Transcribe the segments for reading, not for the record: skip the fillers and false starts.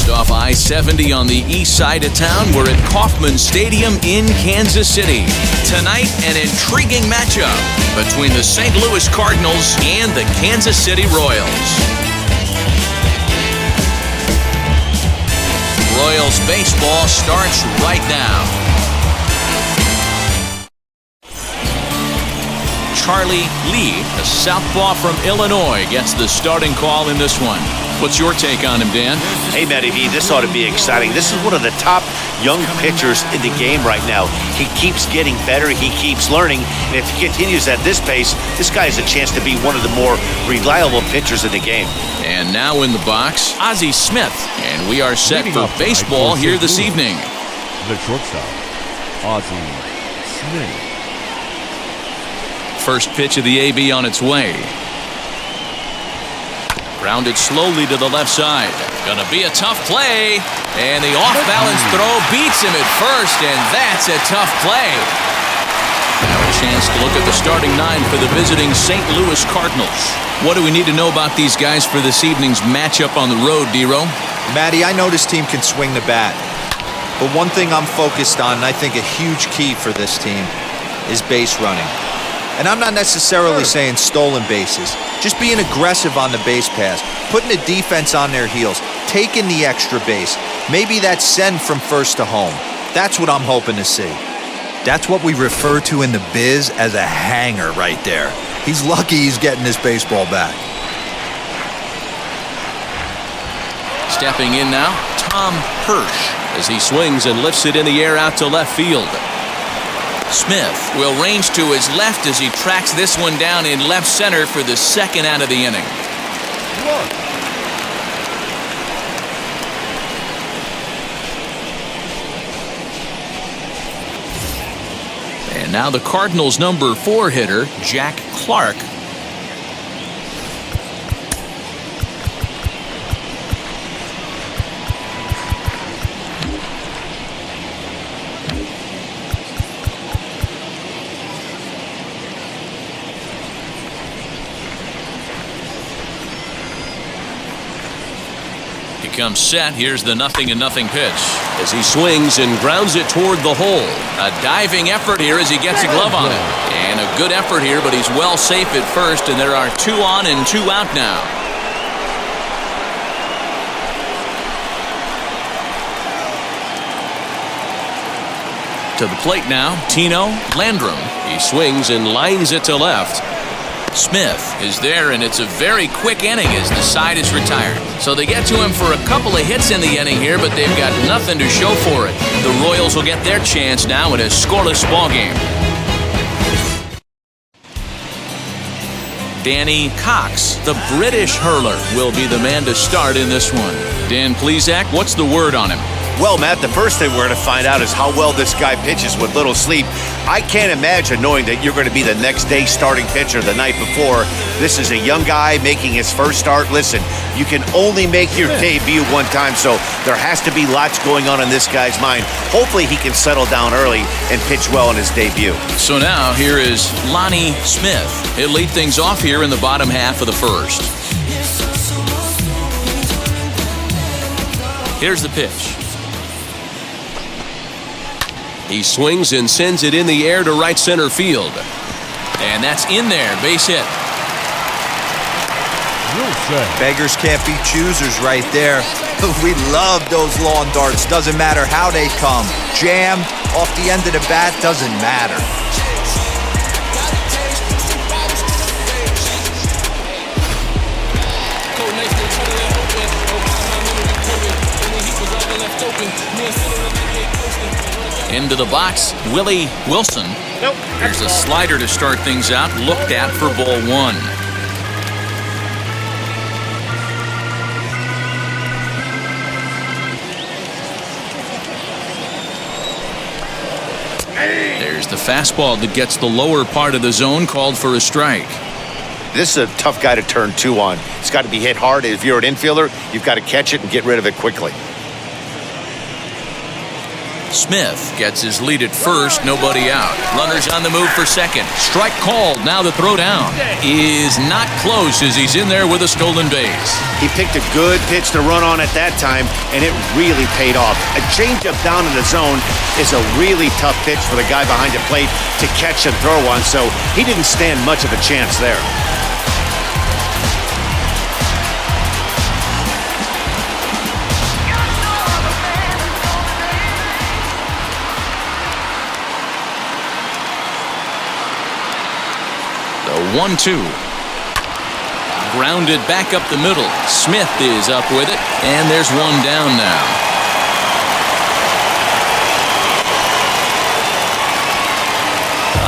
Just off I-70 on the east side of town, we're at Kauffman Stadium in Kansas City. Tonight, an intriguing matchup between the St. Louis Cardinals and the Kansas City Royals. Royals baseball starts right now. Charlie Lee, a southpaw from Illinois, gets the starting call in this one. What's your take on him, Dan? Hey, Matty V, this ought to be exciting. This is one of the top young pitchers in the game right now. He keeps getting better. He keeps learning. And if he continues at this pace, this guy has a chance to be one of the more reliable pitchers in the game. And now in the box, Ozzie Smith. And we are set for baseball here this evening. The shortstop, Ozzie Smith. First pitch of the AB on its way. Grounded slowly to the left side. Gonna be a tough play. And the off-balance throw beats him at first, and that's a tough play. Now a chance to look at the starting nine for the visiting St. Louis Cardinals. What do we need to know about these guys for this evening's matchup on the road, D-Row? Matty, I know this team can swing the bat. But one thing I'm focused on, and I think a huge key for this team, is base running. And I'm not necessarily saying stolen bases, just being aggressive on the base pass, putting the defense on their heels, taking the extra base. Maybe that send from first to home. That's what I'm hoping to see. That's what we refer to in the biz as a hanger right there. He's lucky he's getting this baseball back. Stepping in now, Tom Hirsch, as he swings and lifts it in the air out to left field. Smith will range to his left as he tracks this one down in left center for the second out of the inning. And now the Cardinals' number 4 hitter, Jack Clark. Comes set. Here's the 0-0 pitch as he swings and grounds it toward the hole. A diving effort here as he gets a glove on it. And a good effort here, but he's well safe at first, and there are 2 on and 2 out now. To the plate now, Tino Landrum. He swings and lines it to left. Smith is there, and it's a very quick inning as the side is retired. So they get to him for a couple of hits in the inning here, but they've got nothing to show for it. The Royals will get their chance now in a scoreless ballgame. Danny Cox, the British hurler, will be the man to start in this one. Dan Plesac, what's the word on him? Well, Matt, the first thing we're going to find out is how well this guy pitches with little sleep. I can't imagine knowing that you're going to be the next day starting pitcher the night before. This is a young guy making his first start. Listen, you can only make your debut one time, so there has to be lots going on in this guy's mind. Hopefully he can settle down early and pitch well in his debut. So now here is Lonnie Smith. He'll lead things off here in the bottom half of the first. Here's the pitch. He swings and sends it in the air to right center field. And that's in there, base hit. Beggars can't be choosers right there. We love those lawn darts. Doesn't matter how they come. Jammed, off the end of the bat, doesn't matter. Into the box, Willie Wilson. Nope. There's a slider to start things out, looked at for ball 1. There's the fastball that gets the lower part of the zone, called for a strike. This is a tough guy to turn 2 on. It's got to be hit hard. If you're an infielder, you've got to catch it and get rid of it quickly. Smith gets his lead at first, nobody out. Runners on the move for second. Strike called. Now the throw down is not close as he's in there with a stolen base. He picked a good pitch to run on at that time, and it really paid off. A changeup down in the zone is a really tough pitch for the guy behind the plate to catch and throw on, so he didn't stand much of a chance there. The 1-2. Grounded back up the middle. Smith is up with it, and there's one down now.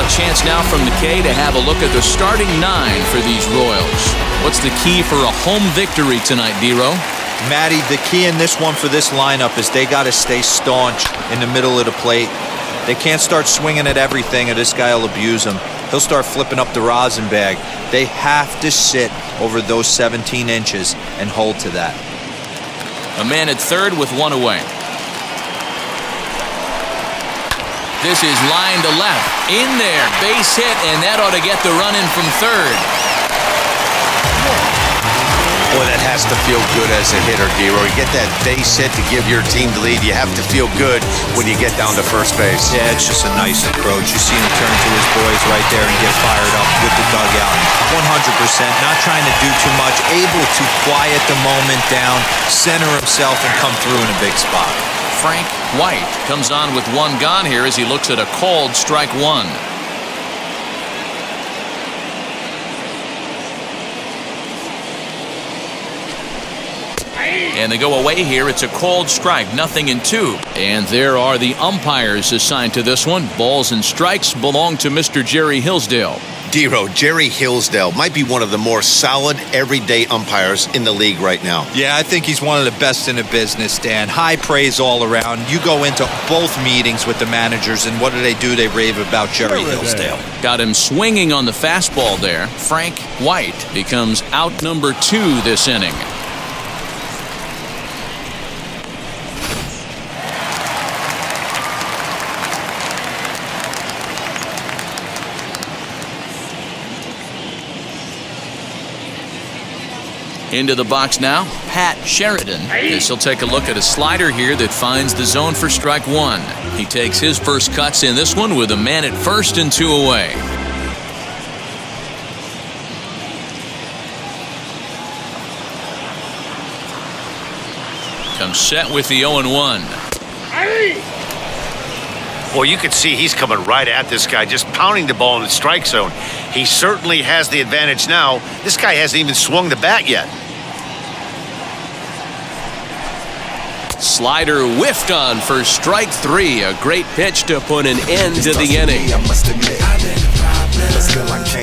A chance now from McKay to have a look at the starting 9 for these Royals. What's the key for a home victory tonight, D-Row? Matty, the key in this one for this lineup is they got to stay staunch in the middle of the plate. They can't start swinging at everything or this guy will abuse them. He'll start flipping up the rosin bag. They have to sit over those 17 inches and hold to that. A man at third with one away. This is line to left. In there. Base hit, and that ought to get the run in from third. Boy, that has to feel good as a hitter, D-Roy. You get that base hit to give your team the lead. You have to feel good when you get down to first base. Yeah, it's just a nice approach. You see him turn to his boys right there and get fired up with the dugout. 100%, not trying to do too much, able to quiet the moment down, center himself, and come through in a big spot. Frank White comes on with one gone here as he looks at a called strike one. And they go away here. It's a called strike, 0-2. And there are the umpires assigned to this one. Balls and strikes belong to Mr. Jerry Hillsdale. D-Row, Jerry Hillsdale might be one of the more solid everyday umpires in the league right now. Yeah, I think he's one of the best in the business, Dan. High praise all around. You go into both meetings with the managers, and what do? They rave about Jerry Hillsdale. Got him swinging on the fastball there. Frank White becomes out number 2 this inning. Into the box now, Pat Sheridan. This will take a look at a slider here that finds the zone for strike one. He takes his first cuts in this one with a man at first and 2 away. Comes set with the 0-1. Well, you can see he's coming right at this guy, just pounding the ball in the strike zone. He certainly has the advantage now. This guy hasn't even swung the bat yet. Slider whiffed on for strike 3. A great pitch to put an end to the inning.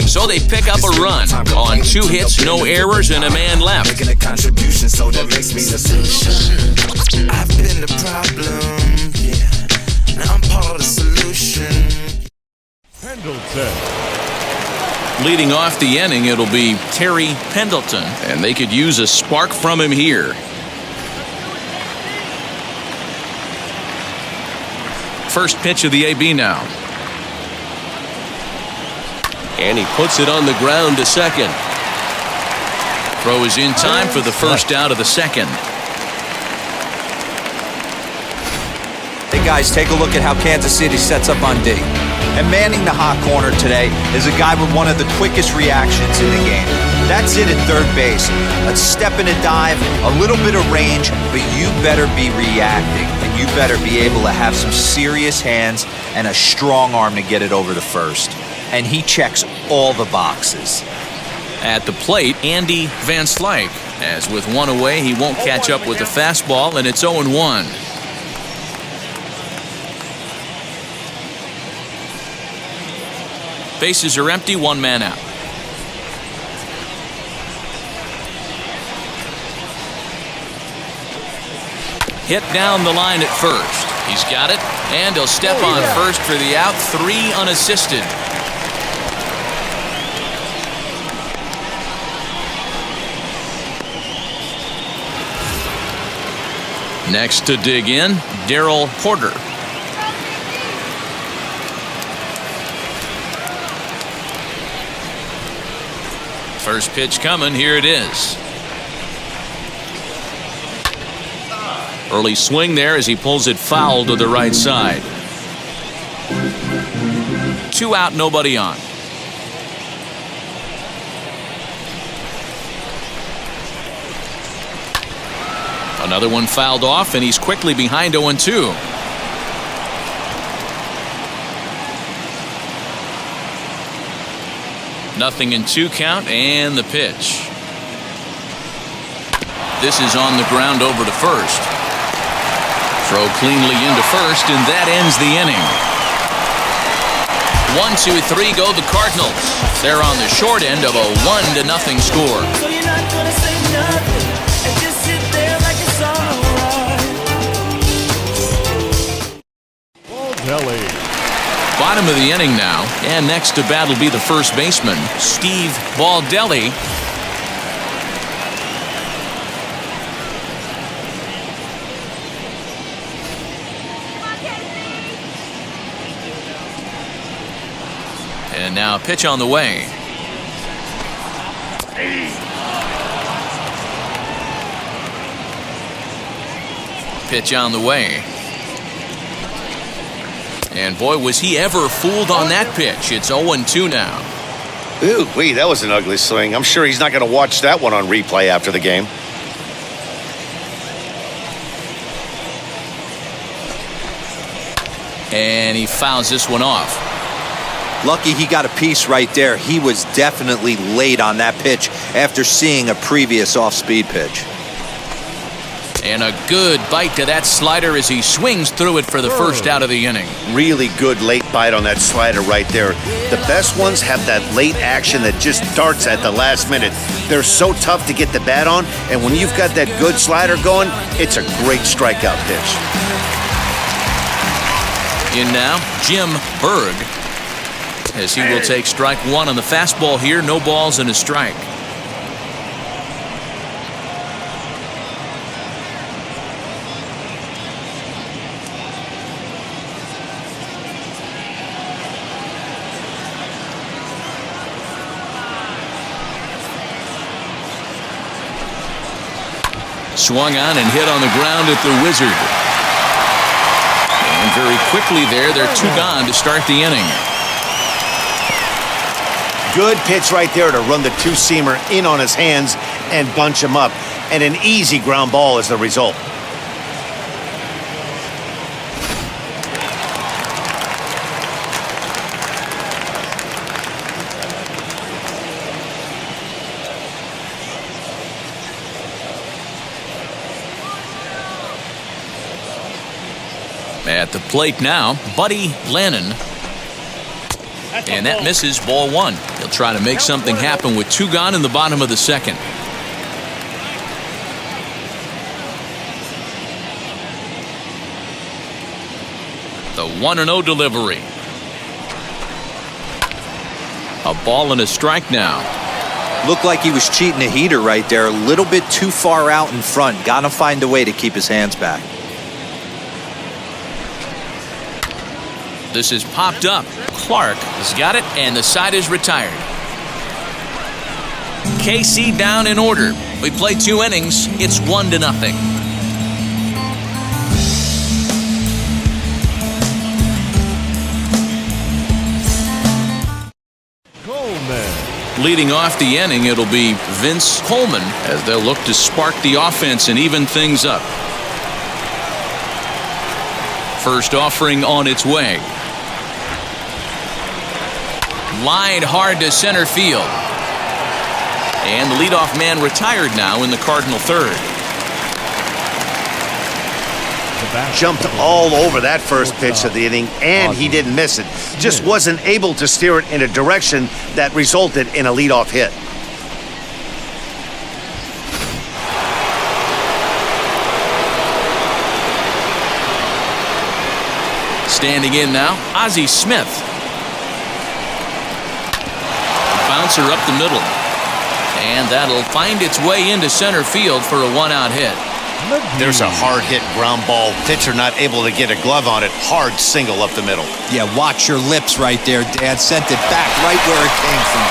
So they pick up a run on 2 hits, no errors, and a man left. Making a contribution, so that makes me the solution. I've been the problem, yeah. Now I'm part of the solution. Pendleton. Leading off the inning, it'll be Terry Pendleton, and they could use a spark from him here. First pitch of the AB now. And he puts it on the ground to second. Throw is in time for the first out of the second. Hey guys, take a look at how Kansas City sets up on D. And manning the hot corner today is a guy with one of the quickest reactions in the game. That's it at third base. A step and a dive, a little bit of range, but you better be reacting. And you better be able to have some serious hands and a strong arm to get it over to first. And he checks all the boxes. At the plate, Andy Van Slyke. As with one away, he won't catch up with the fastball, and it's 0-1. Bases are empty, 1 man out. Hit down the line at first. He's got it, and he'll step on first for the out, 3 unassisted. Next to dig in, Darryl Porter. First pitch coming. Here it is. Early swing there as he pulls it foul to the right side. 2 out, nobody on. Another one fouled off, and he's quickly behind 0-2. Nothing in 2 count, and the pitch. This is on the ground over to first. Throw cleanly into first, and that ends the inning. 1, 2, 3 go the Cardinals. They're on the short end of a 1-0 score. So you're not gonna say nothing and just sit there like it's alright. Baldelli. Bottom of the inning now, and next to bat will be the first baseman, Steve Baldelli. And now a pitch on the way. Pitch on the way. And boy, was he ever fooled on that pitch. It's 0-2 now. Ooh, wait, that was an ugly swing. I'm sure he's not going to watch that one on replay after the game. And he fouls this one off. Lucky he got a piece right there. He was definitely late on that pitch after seeing a previous off-speed pitch. And a good bite to that slider as he swings through it for the first out of the inning. Really good late bite on that slider right there. The best ones have that late action that just darts at the last minute. They're so tough to get the bat on, and when you've got that good slider going, it's a great strikeout pitch. In now, Jim Berg, as he will take strike 1 on the fastball here. No balls and a strike. Swung on and hit on the ground at the Wizard. And very quickly there, they're 2 gone to start the inning. Good pitch right there to run the 2-seamer in on his hands and bunch him up. And an easy ground ball is the result. At the plate now, Buddy Lannon. And that misses, ball 1. He'll try to make something happen with 2 gone in the bottom of the second. The 1-0 delivery. A ball and a strike now. Looked like he was cheating a heater right there. A little bit too far out in front. Got to find a way to keep his hands back. This is popped up. Clark has got it, and the side is retired. KC down in order. We play 2 innings. It's 1-0. Coleman. Leading off the inning, it'll be Vince Coleman as they'll look to spark the offense and even things up. First offering on its way. Line hard to center field. And the leadoff man retired now in the Cardinal third. Jumped all over that first pitch of the inning, and he didn't miss it. Just wasn't able to steer it in a direction that resulted in a leadoff hit. Standing in now, Ozzie Smith. Bouncer up the middle. And that'll find its way into center field for a 1-out hit. There's a hard hit ground ball. Pitcher not able to get a glove on it. Hard single up the middle. Yeah, watch your lips right there, Dad. Sent it back right where it came from.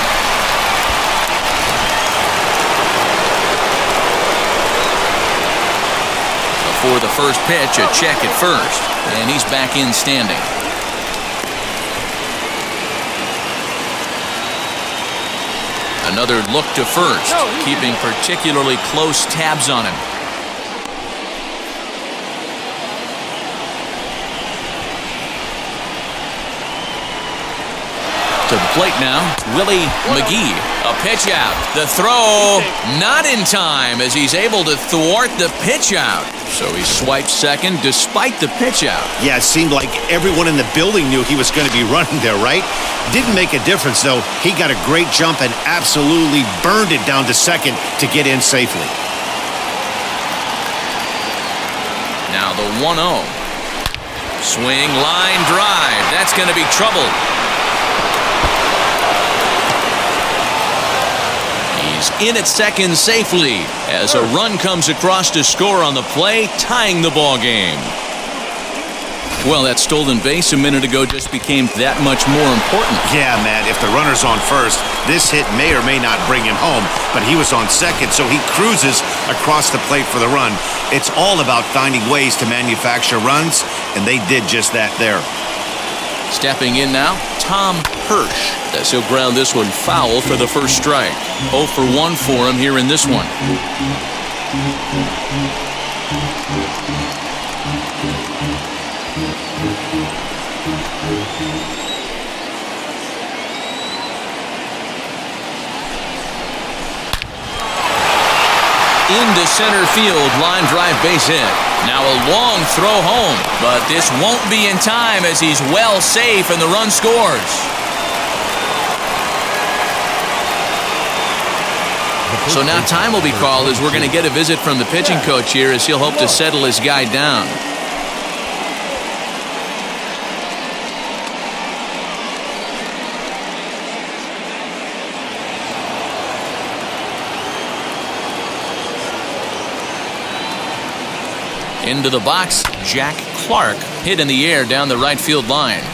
before the first pitch, a check at first, and he's back in standing. Another look to first, keeping particularly close tabs on him. To the plate now, Willie McGee. A pitch out. The throw not in time as he's able to thwart the pitch out. So he swiped second despite the pitch out. Yeah, it seemed like everyone in the building knew he was going to be running there, right? Didn't make a difference, though. He got a great jump and absolutely burned it down to second to get in safely. Now the 1-0. Swing, line drive. That's going to be trouble. He's in at second safely as a run comes across to score on the play, tying the ball game. Well, that stolen base a minute ago just became that much more important. Yeah, man, if the runner's on first, this hit may or may not bring him home, but he was on second, so he cruises across the plate for the run. It's all about finding ways to manufacture runs, and they did just that there. Stepping in now, Tom Hirsch. As he'll ground this one foul for the first strike. 0 for 1 for him here in this one. Into center field, line drive base hit. Now a long throw home, but this won't be in time as he's well safe and the run scores. So now time will be called as we're going to get a visit from the pitching coach here as he'll hope to settle his guy down. Into the box, Jack Clark hit in the air down the right field line.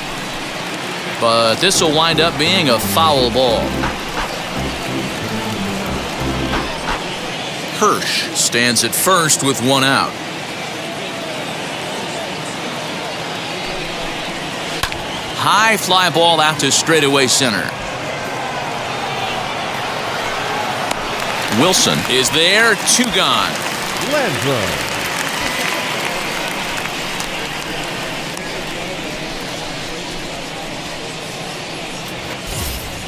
But this will wind up being a foul ball. Hirsch stands at first with one out. High fly ball out to straightaway center. Wilson is there, 2 gone. Landrum.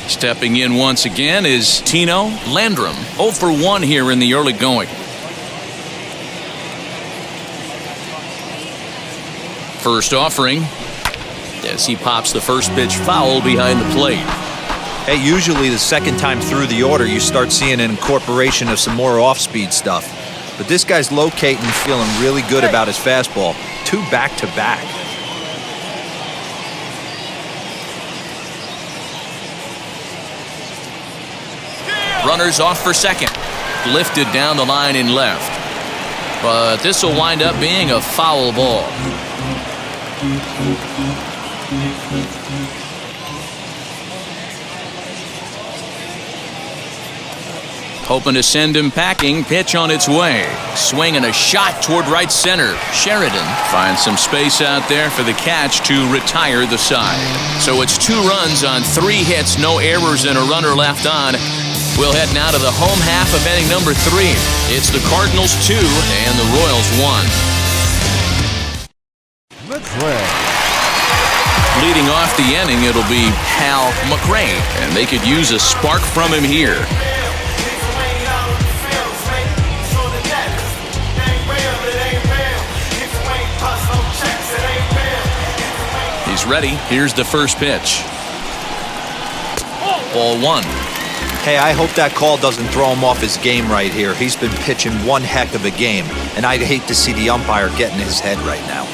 Stepping in once again is Tino Landrum. 0 for 1 here in the early going. First offering as he pops the first pitch foul behind the plate. Hey, usually the second time through the order, you start seeing an incorporation of some more off-speed stuff. But this guy's locating, feeling really good about his fastball. 2 back-to-back. Runners off for second. Lifted down the line in left. But this will wind up being a foul ball. Hoping to send him packing. Pitch on its way. Swing and a shot toward right center. Sheridan finds some space out there for the catch to retire the side. So it's 2 runs on 3 hits, no errors, and a runner left on. We'll head now to the home half of inning number 3. It's the Cardinals 2 and the Royals 1. Leading off the inning, it'll be Hal McRae, and they could use a spark from him here. He's ready. Here's the first pitch. Ball 1. Hey, I hope that call doesn't throw him off his game right here. He's been pitching one heck of a game, and I'd hate to see the umpire get in his head right now.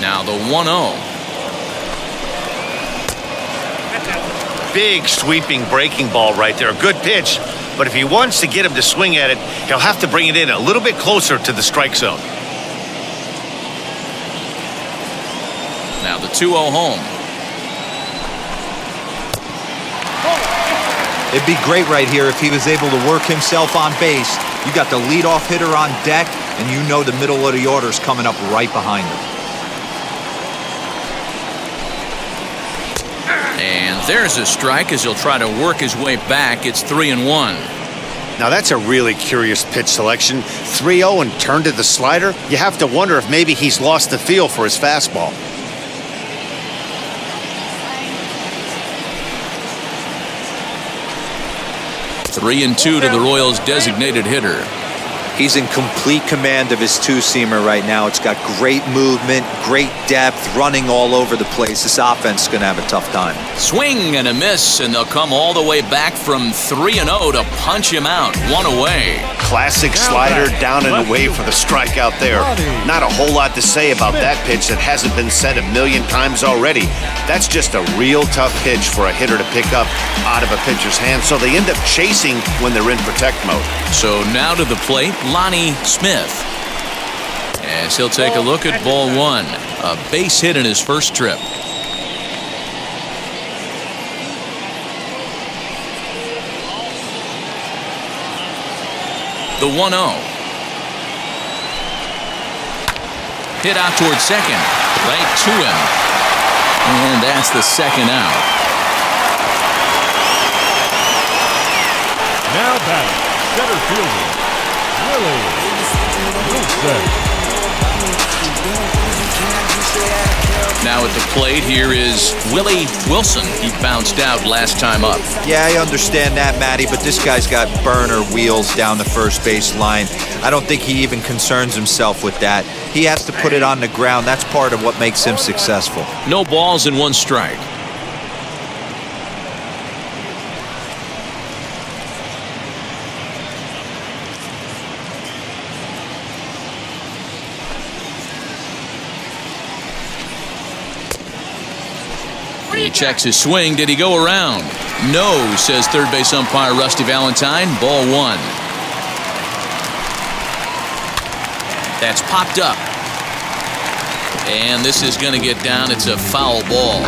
Now the 1-0. Big sweeping breaking ball right there. Good pitch, but if he wants to get him to swing at it, he'll have to bring it in a little bit closer to the strike zone. Now the 2-0 home. It'd be great right here if he was able to work himself on base. You got the leadoff hitter on deck, and you know the middle of the order's coming up right behind him. And there's a strike as he'll try to work his way back. It's 3-1. Now that's a really curious pitch selection. 3-0 and turned to the slider. You have to wonder if maybe he's lost the feel for his fastball. Three and 2 to the Royals' designated hitter. He's in complete command of his two-seamer right now. It's got great movement, great depth, running all over the place. This offense is going to have a tough time. Swing and a miss, and they'll come all the way back from 3-0 to punch him out. One away. Classic slider down and away for the strikeout there. Not a whole lot to say about that pitch that hasn't been said a million times already. That's just a real tough pitch for a hitter to pick up out of a pitcher's hand, so they end up chasing when they're in protect mode. So now to the plate, Lonnie Smith. As he'll take a look at ball one. A base hit in his first trip. The 1-0. Hit out towards second. Right to him. And that's the second out. Now batting, center fielder, Willie Wilson. Now at the plate, here is Willie Wilson. He bounced out last time up. Yeah, I understand that, Matty, but this guy's got burner wheels down the first base line. I don't think he even concerns himself with that. He has to put it on the ground. That's part of what makes him successful. No balls and one strike. He checks his swing. Did he go around? No, says third base umpire Rusty Valentine. Ball one. That's popped up. And this is going to get down. It's a foul ball.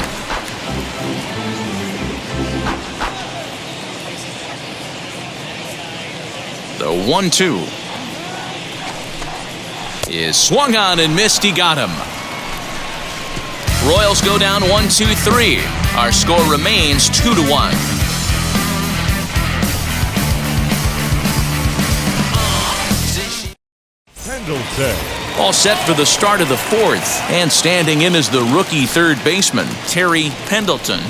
The 1-2 is swung on and missed. He got him. Royals go down 1-2-3. Our score remains 2-1. Pendleton. All set for the start of the fourth. And standing in is the rookie third baseman, Terry Pendleton.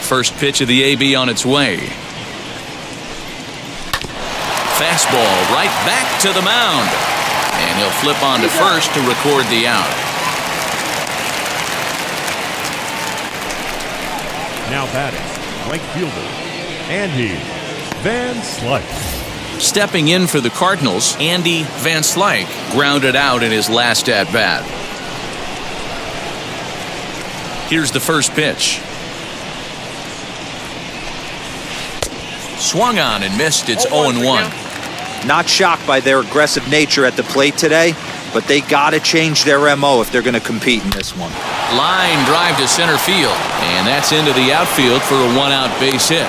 First pitch of the AB on its way. Fastball right back to the mound. And he'll flip on to first to record the out. Now batting, right fielder, Andy Van Slyke. Stepping in for the Cardinals, Andy Van Slyke grounded out in his last at-bat. Here's the first pitch. Swung on and missed. It's 0-1. Not shocked by their aggressive nature at the plate today, but they got to change their MO if they're going to compete in this one. Line drive to center field, and that's into the outfield for a one-out base hit.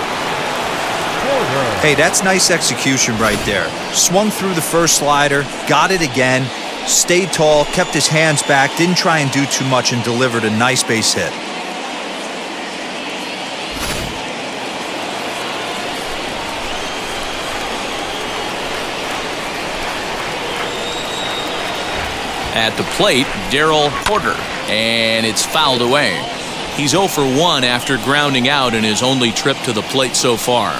Hey, that's nice execution right there. Swung through the first slider, got it again, stayed tall, kept his hands back, didn't try and do too much, and delivered a nice base hit. At the plate, Darryl Porter, and it's fouled away. He's 0 for 1 after grounding out in his only trip to the plate so far.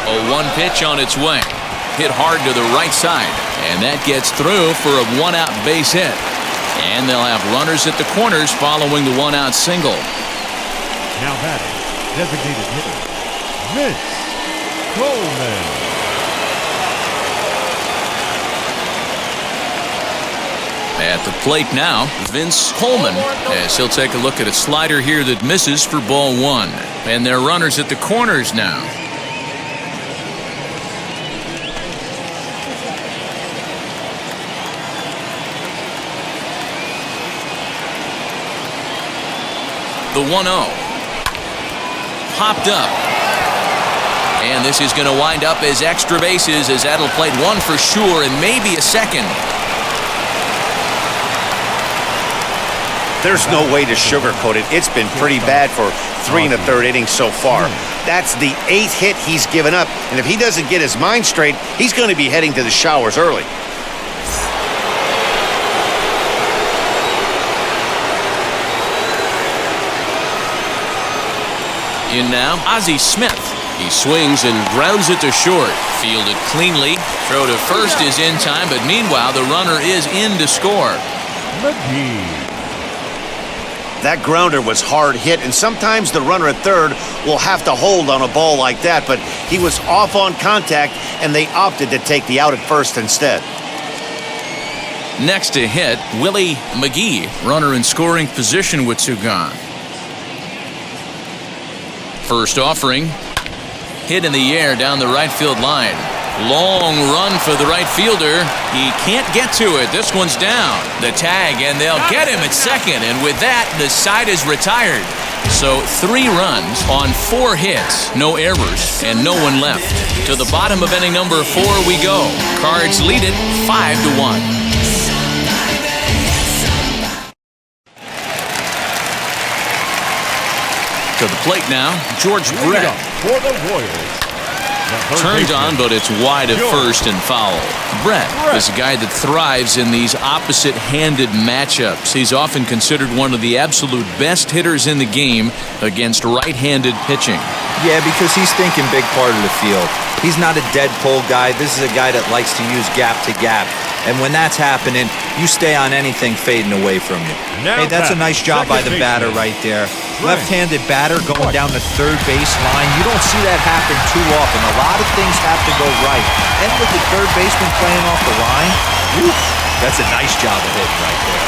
A 1 pitch on its way. Hit hard to the right side, and that gets through for a one-out base hit. And they'll have runners at the corners following the one-out single. Now batting, designated hitter, Vince Coleman. At the plate now, Vince Coleman, as he'll take a look at a slider here that misses for ball one. And they're runners at the corners now. The 1-0. Popped up. And this is going to wind up as extra bases, as that'll play one for sure and maybe a second. There's no way to sugarcoat it. It's been pretty bad for 3 1/3 innings so far. That's the 8th hit he's given up. And if he doesn't get his mind straight, he's going to be heading to the showers early. In now, Ozzie Smith. He swings and grounds it to short. Fielded cleanly. Throw to first is in time, but meanwhile, the runner is in to score. McGee. That grounder was hard hit, and sometimes the runner at third will have to hold on a ball like that, but he was off on contact, and they opted to take the out at first instead. Next to hit, Willie McGee, runner in scoring position with 2 gone. First offering, hit in the air down the right field line. Long run for the right fielder. He can't get to it. This one's down. The tag, and they'll get him at second. And with that, the side is retired. So 3 runs on 4 hits, no errors, and no one left. To the bottom of inning number 4 we go. Cards lead it 5-1. To the plate now, George Brett. For the Royals. Turned on, but it's wide at first and foul. Brett is a guy that thrives in these opposite-handed matchups. He's often considered one of the absolute best hitters in the game against right-handed pitching. Yeah, because he's thinking big part of the field. He's not a dead pull guy. This is a guy that likes to use gap to gap. And when that's happening, you stay on anything fading away from you. Now hey, that's a nice job by the batter right there. Left-handed batter going down the third base line. You don't see that happen too often. A lot of things have to go right. And with the third baseman playing off the line, whew, that's a nice job of hitting right there.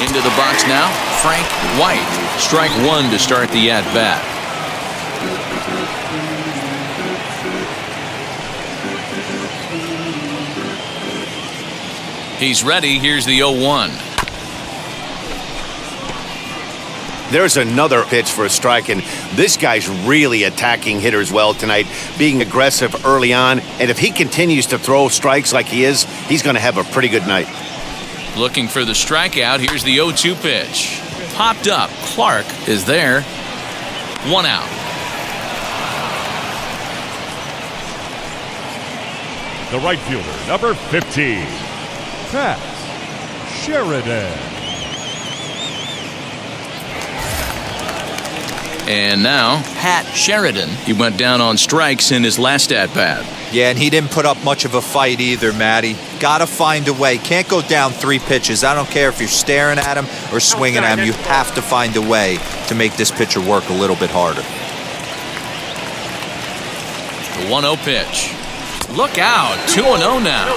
Into the box now, Frank White. Strike 1 to start the at-bat. He's ready. Here's the 0-1. There's another pitch for a strike, and this guy's really attacking hitters well tonight, being aggressive early on. And if he continues to throw strikes like he is, he's going to have a pretty good night. Looking for the strikeout. Here's the 0-2 pitch. Popped up. Clark is there. 1 out. The right fielder, number 15. Pat Sheridan. And now, Pat Sheridan. He went down on strikes in his last at-bat. Yeah, and he didn't put up much of a fight either, Matty. Gotta find a way. Can't go down 3 pitches. I don't care if you're staring at him or swinging at him. You have to find a way to make this pitcher work a little bit harder. The 1-0 pitch. Look out. 2-0 now.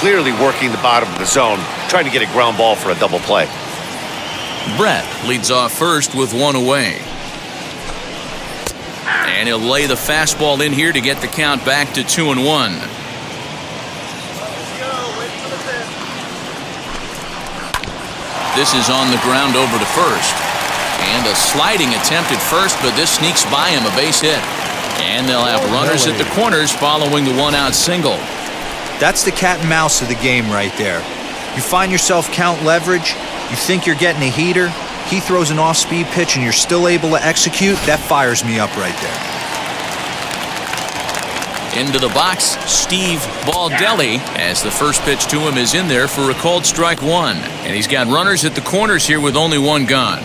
Clearly working the bottom of the zone, trying to get a ground ball for a double play. Brett leads off first with 1 away. And he'll lay the fastball in here to get the count back to 2-1. This is on the ground over to first. And a sliding attempt at first, but this sneaks by him, a base hit. And they'll have runners at the corners following the 1-out single. That's the cat and mouse of the game right there. You find yourself count leverage, you think you're getting a heater, he throws an off-speed pitch and you're still able to execute, that fires me up right there. Into the box, Steve Baldelli, as the first pitch to him is in there for a called strike 1. And he's got runners at the corners here with only 1 gone.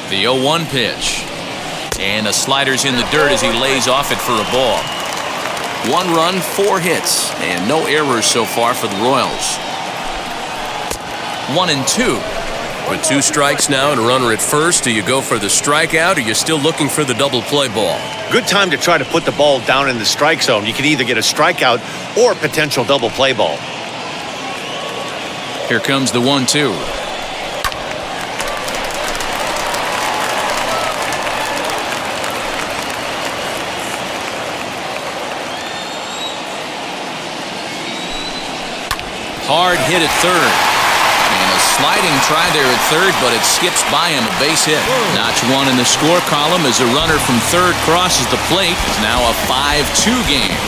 The 0-1 pitch. And the slider's in the dirt as he lays off it for a ball. 1 run, 4 hits, and no errors so far for the Royals. 1-2. With 2 strikes now and a runner at first, do you go for the strikeout or are you still looking for the double play ball? Good time to try to put the ball down in the strike zone. You can either get a strikeout or a potential double play ball. Here comes the 1-2. Hard hit at third. sliding try there at third, but it skips by him, a base hit. Notch one in the score column as a runner from third crosses the plate. It's now a 5-2 game.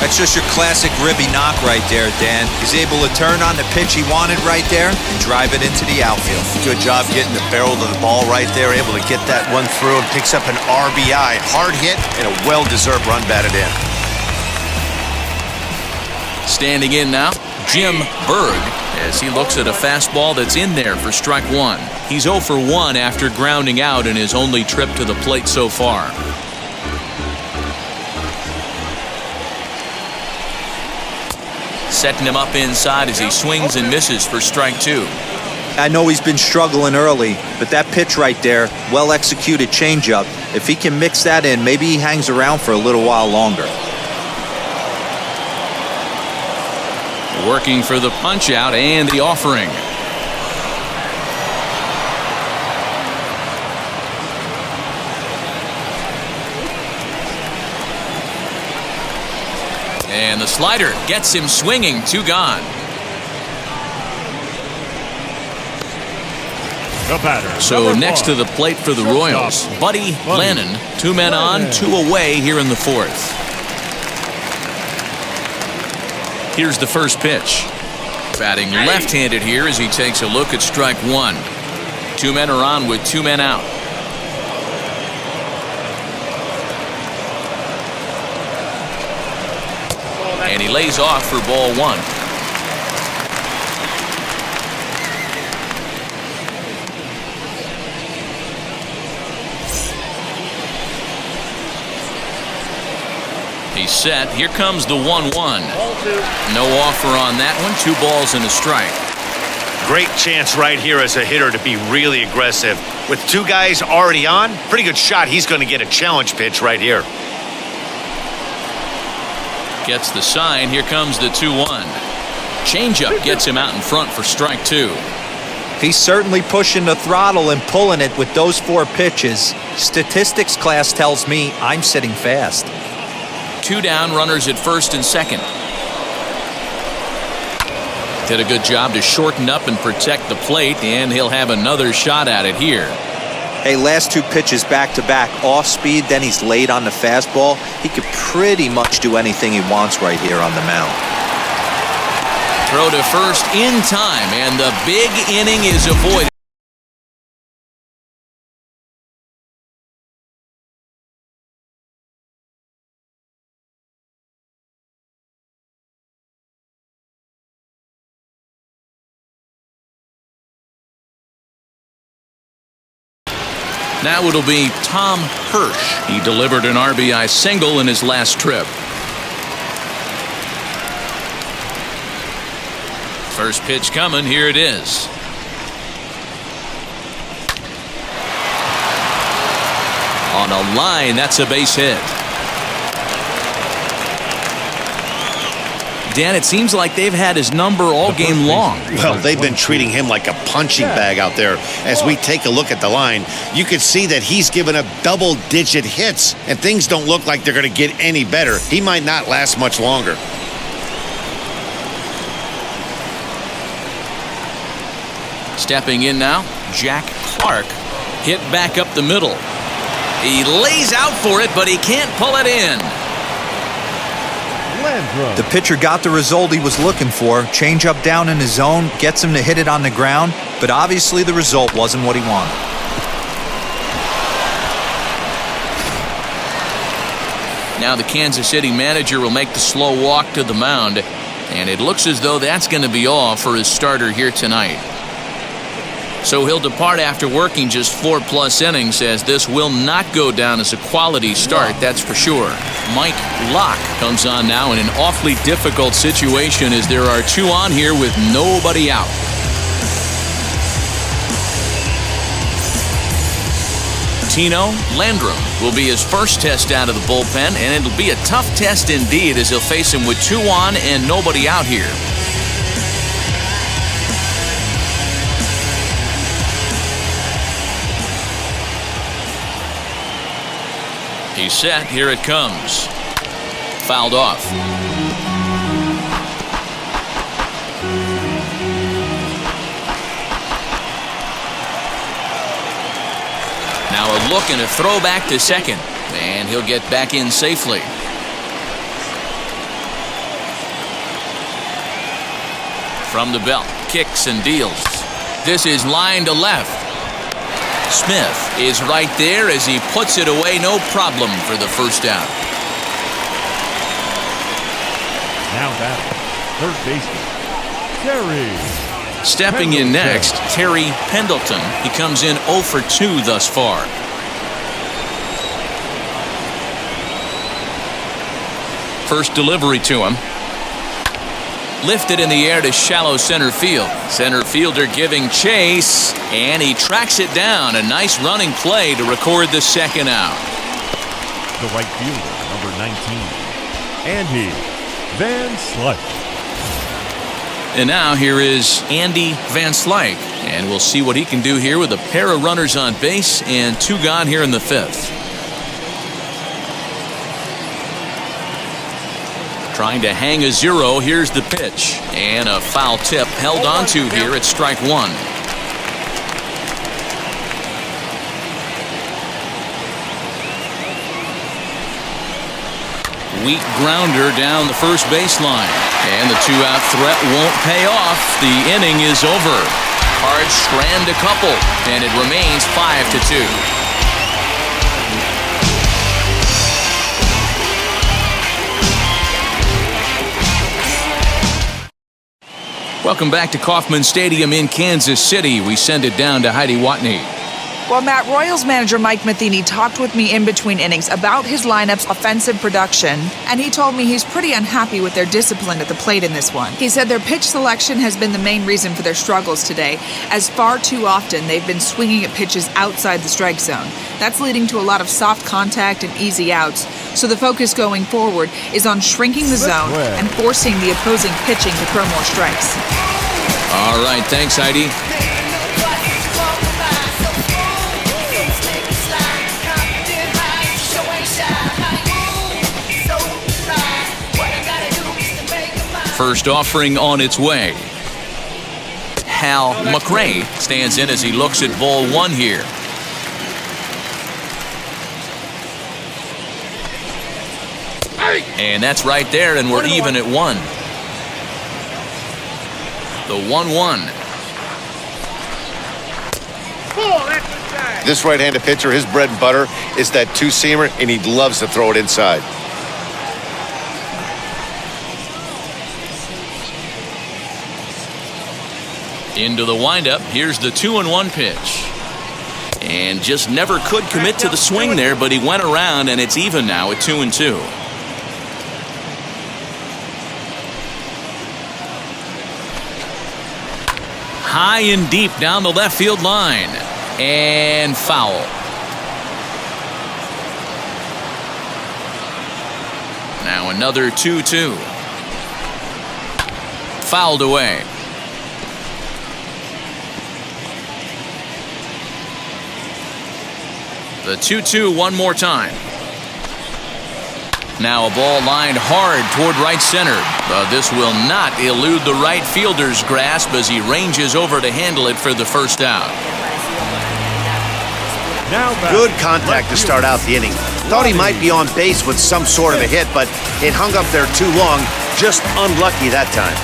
That's just your classic ribby knock right there, Dan. He's able to turn on the pitch he wanted right there and drive it into the outfield. Good job getting the barrel of the ball right there, able to get that one through and picks up an RBI. Hard hit and a well-deserved run batted in. Standing in now, Jim Berg, as he looks at a fastball that's in there for strike one. He's 0 for 1 after grounding out in his only trip to the plate so far. Setting him up inside as he swings and misses for strike two. I know he's been struggling early, but that pitch right there, well-executed changeup, if he can mix that in, maybe he hangs around for a little while longer. Working for the punch-out and the offering. And the slider gets him swinging, 2 gone. The batter. So next to the plate for the Royals, Buddy Lennon. 2 men on, 2 away here in the 4th. Here's the first pitch. Batting left-handed here as he takes a look at strike one. 2 men are on with 2 men out. And he lays off for ball one. He's set. Here comes the 1-1. No offer on that one. 2 balls and a strike. Great chance right here as a hitter to be really aggressive. With 2 guys already on, pretty good shot. He's going to get a challenge pitch right here. Gets the sign. Here comes the 2-1. Changeup gets him out in front for strike 2. He's certainly pushing the throttle and pulling it with those 4 pitches. Statistics class tells me I'm sitting fast. 2 down, runners at first and second. Did a good job to shorten up and protect the plate, and he'll have another shot at it here. Hey, last 2 pitches back-to-back, off speed, then he's late on the fastball. He could pretty much do anything he wants right here on the mound. Throw to first in time, and the big inning is avoided. Now it'll be Tom Hirsch. He delivered an RBI single in his last trip. First pitch coming. Here it is. On a line, that's a base hit. Dan, it seems like they've had his number all game long. Well, they've been treating him like a punching bag out there. As we take a look at the line, you can see that he's given up double-digit hits, and things don't look like they're going to get any better. He might not last much longer. Stepping in now, Jack Clark. Hit back up the middle. He lays out for it, but he can't pull it in. The pitcher got the result he was looking for. Change up down in his zone, gets him to hit it on the ground, but obviously the result wasn't what he wanted. Now the Kansas City manager will make the slow walk to the mound, and it looks as though that's going to be all for his starter here tonight. So he'll depart after working just 4+ innings, as this will not go down as a quality start, that's for sure. Mike Locke comes on now in an awfully difficult situation as there are 2 on here with nobody out. Tino Landrum will be his first test out of the bullpen, and it'll be a tough test indeed as he'll face him with 2 on and nobody out here. He's set. Here it comes. Fouled off. Now a look and a throw back to second. And he'll get back in safely. From the belt, kicks and deals. This is line to left. Smith is right there as he puts it away, no problem for the first down. Now batting, third baseman, Terry. Stepping in next, Terry Pendleton. He comes in 0 for 2 thus far. First delivery to him. Lifted in the air to shallow center field. Center fielder giving chase, and he tracks it down. A nice running play to record the second out. The right fielder, number 19, Andy Van Slyke. And now here is Andy Van Slyke, and we'll see what he can do here with a pair of runners on base and 2 gone here in the 5th. Trying to hang a 0. Here's the pitch. And a foul tip held onto here at strike 1. Weak grounder down the first baseline. And the 2-out threat won't pay off. The inning is over. Cards strand a couple. And it remains 5-2. Welcome back to Kauffman Stadium in Kansas City. We send it down to Heidi Watney. Well, Matt, Royals manager Mike Matheny talked with me in between innings about his lineup's offensive production, and he told me he's pretty unhappy with their discipline at the plate in this one. He said their pitch selection has been the main reason for their struggles today, as far too often they've been swinging at pitches outside the strike zone. That's leading to a lot of soft contact and easy outs, so the focus going forward is on shrinking the zone and forcing the opposing pitching to throw more strikes. All right, thanks, Heidi. First offering on its way. Hal McRae stands in as he looks at ball 1 here. And that's right there, and we're even at 1. The 1-1. This right-handed pitcher, his bread and butter is that 2-seamer, and he loves to throw it inside. Into the windup. Here's the 2-1 pitch. And just never could commit to the swing there, but he went around, and it's even now at 2-2. High and deep down the left field line. And foul. Now another 2-2. Fouled away. The 2-2 one more time. Now a ball lined hard toward right center. But this will not elude the right fielder's grasp as he ranges over to handle it for the first out. Good contact to start out the inning. Thought he might be on base with some sort of a hit, but it hung up there too long. Just unlucky that time.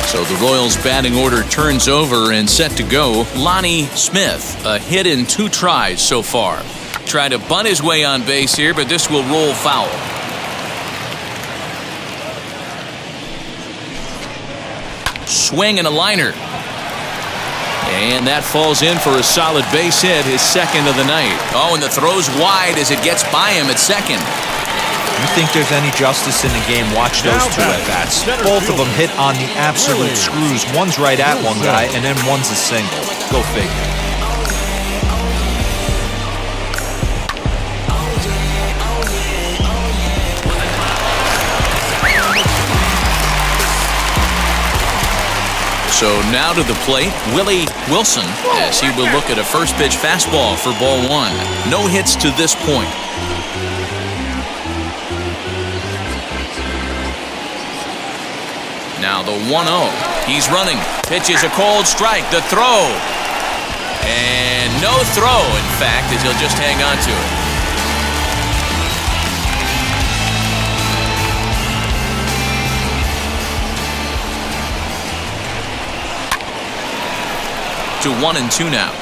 So the Royals batting order turns over and set to go. Lonnie Smith, a hit in 2 tries so far. Tried to bunt his way on base here, but this will roll foul. Swing and a liner. And that falls in for a solid base hit, his second of the night. Oh, and the throw's wide as it gets by him at second. You think there's any justice in the game, watch those 2 at-bats. Both of them hit on the absolute screws. One's right at one guy, and then one's a single. Go figure. So now to the plate, Willie Wilson, as he will look at a first pitch fastball for ball 1. No hits to this point. Now the 1-0. He's running. Pitches a cold strike. The throw. And no throw, in fact, as he'll just hang on to it. To 1-2 now.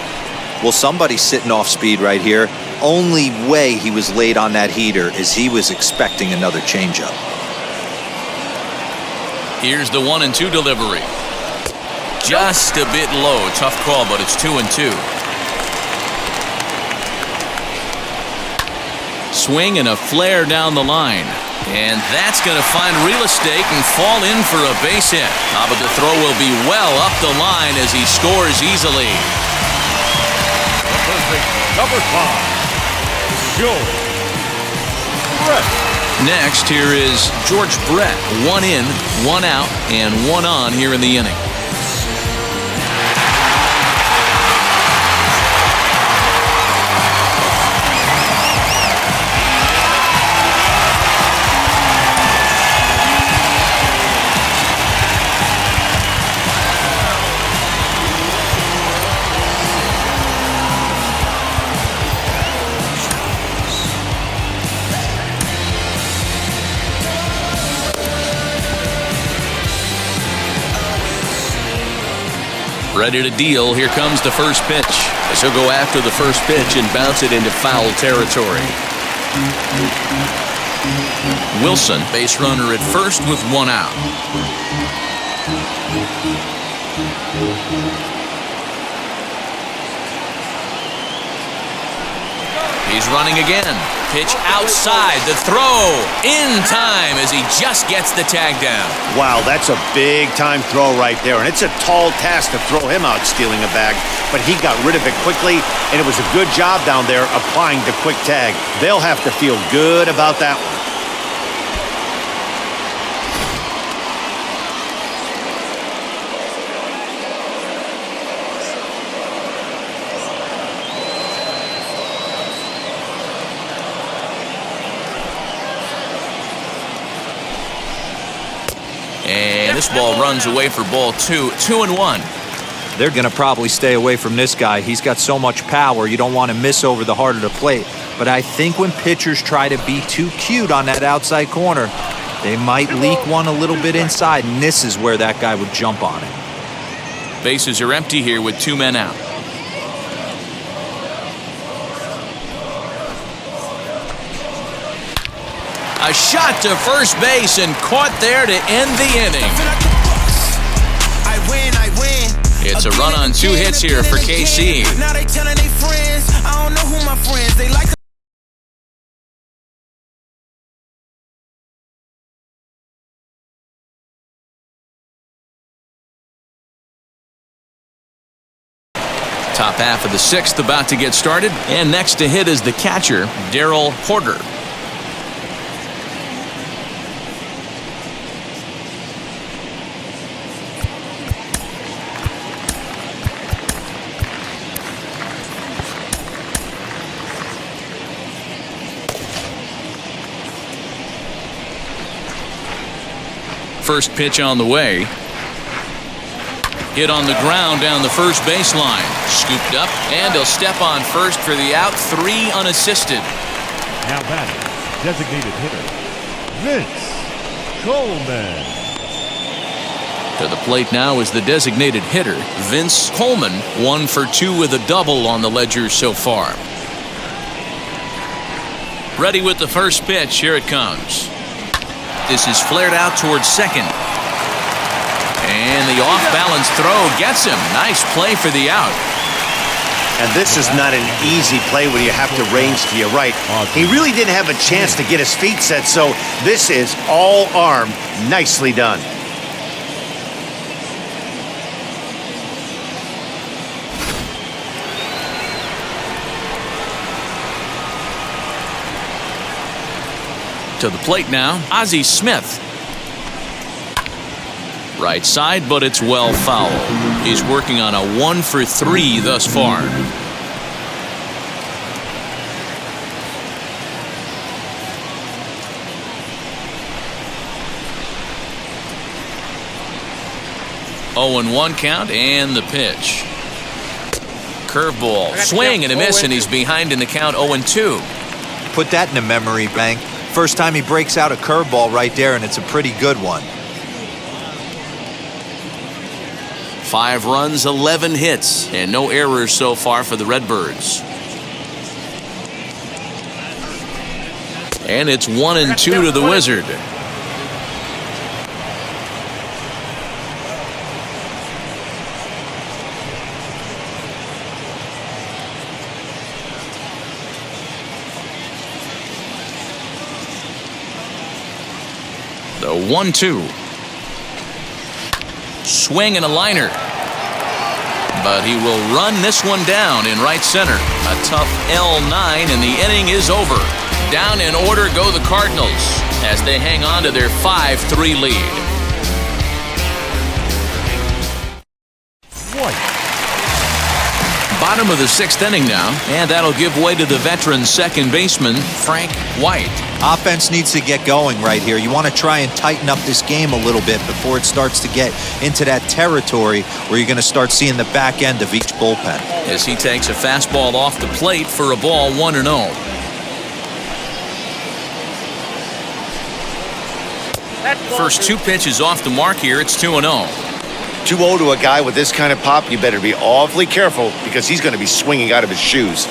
Well, somebody's sitting off speed right here. Only way he was late on that heater is he was expecting another changeup. Here's the 1-2 delivery. Just a bit low. Tough call, but it's 2-2. Swing and a flare down the line. And that's going to find real estate and fall in for a base hit. But the throw will be well up the line as he scores easily. Number 5, George Brett. Next, here is George Brett. 1 in, 1 out, and 1 on here in the inning. Ready to deal. Here comes the first pitch. As he'll go after the first pitch and bounce it into foul territory. Wilson, base runner at first with 1 out. He's running again. Pitch outside. The throw in time as he just gets the tag down. Wow, that's a big-time throw right there, and it's a tall task to throw him out stealing a bag, but he got rid of it quickly, and it was a good job down there applying the quick tag. They'll have to feel good about that one. And this ball runs away for ball 2. 2-1. They're going to probably stay away from this guy. He's got so much power, you don't want to miss over the heart of the plate. But I think when pitchers try to be too cute on that outside corner, they might leak one a little bit inside, and this is where that guy would jump on it. Bases are empty here with 2 men out. A shot to first base and caught there to end the inning. It's a run on 2 hits here for KC. Now they telling their friends, I don't know who my friends. They like Top half of the 6th about to get started. And next to hit is the catcher, Darryl Porter. First pitch on the way. Hit on the ground down the first baseline. Scooped up, and he'll step on first for the out. 3 unassisted. Now batting, designated hitter, Vince Coleman. To the plate now is the designated hitter, Vince Coleman. 1 for 2 with a double on the ledger so far. Ready with the first pitch. Here it comes. This is flared out towards second. And the off-balance throw gets him. Nice play for the out. And this is not an easy play when you have to range to your right. He really didn't have a chance to get his feet set, so this is all arm. Nicely done. To the plate now, Ozzie Smith. Right side, but it's well foul. He's working on a 1 for 3 thus far. Oh, and 1 count, and the pitch. Curveball, swing and a miss, and he's behind in the count 0-2. Put that in a memory bank. First time he breaks out a curveball right there, and it's a pretty good one. 5 runs, 11 hits, and no errors so far for the Redbirds. And it's 1-2 to the Wizard. The 1-2. Swing and a liner. But he will run this one down in right center. A tough L9, and the inning is over. Down in order go the Cardinals as they hang on to their 5-3 lead. Bottom of the 6th inning now, and that'll give way to the veteran second baseman, Frank White. Offense needs to get going right here. You want to try and tighten up this game a little bit before it starts to get into that territory where you're going to start seeing the back end of each bullpen. As he takes a fastball off the plate for a ball 1-0. First 2 pitches off the mark here. It's 2-0. 2-0 to a guy with this kind of pop, you better be awfully careful because he's going to be swinging out of his shoes.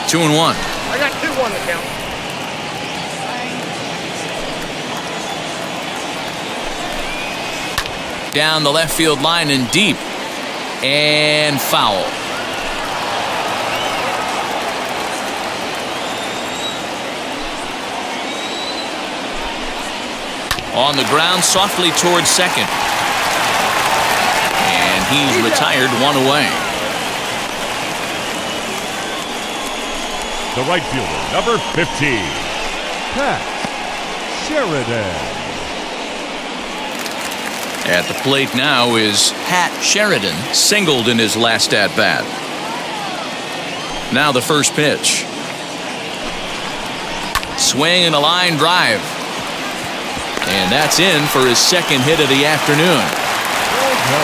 2-1. I got 2 on the count. Down the left field line and deep. And foul. On the ground, softly towards second. And he's retired, 1 away. The right fielder, number 15, Pat Sheridan. At the plate now is Pat Sheridan, singled in his last at-bat. Now the first pitch. Swing and a line drive. And that's in for his second hit of the afternoon.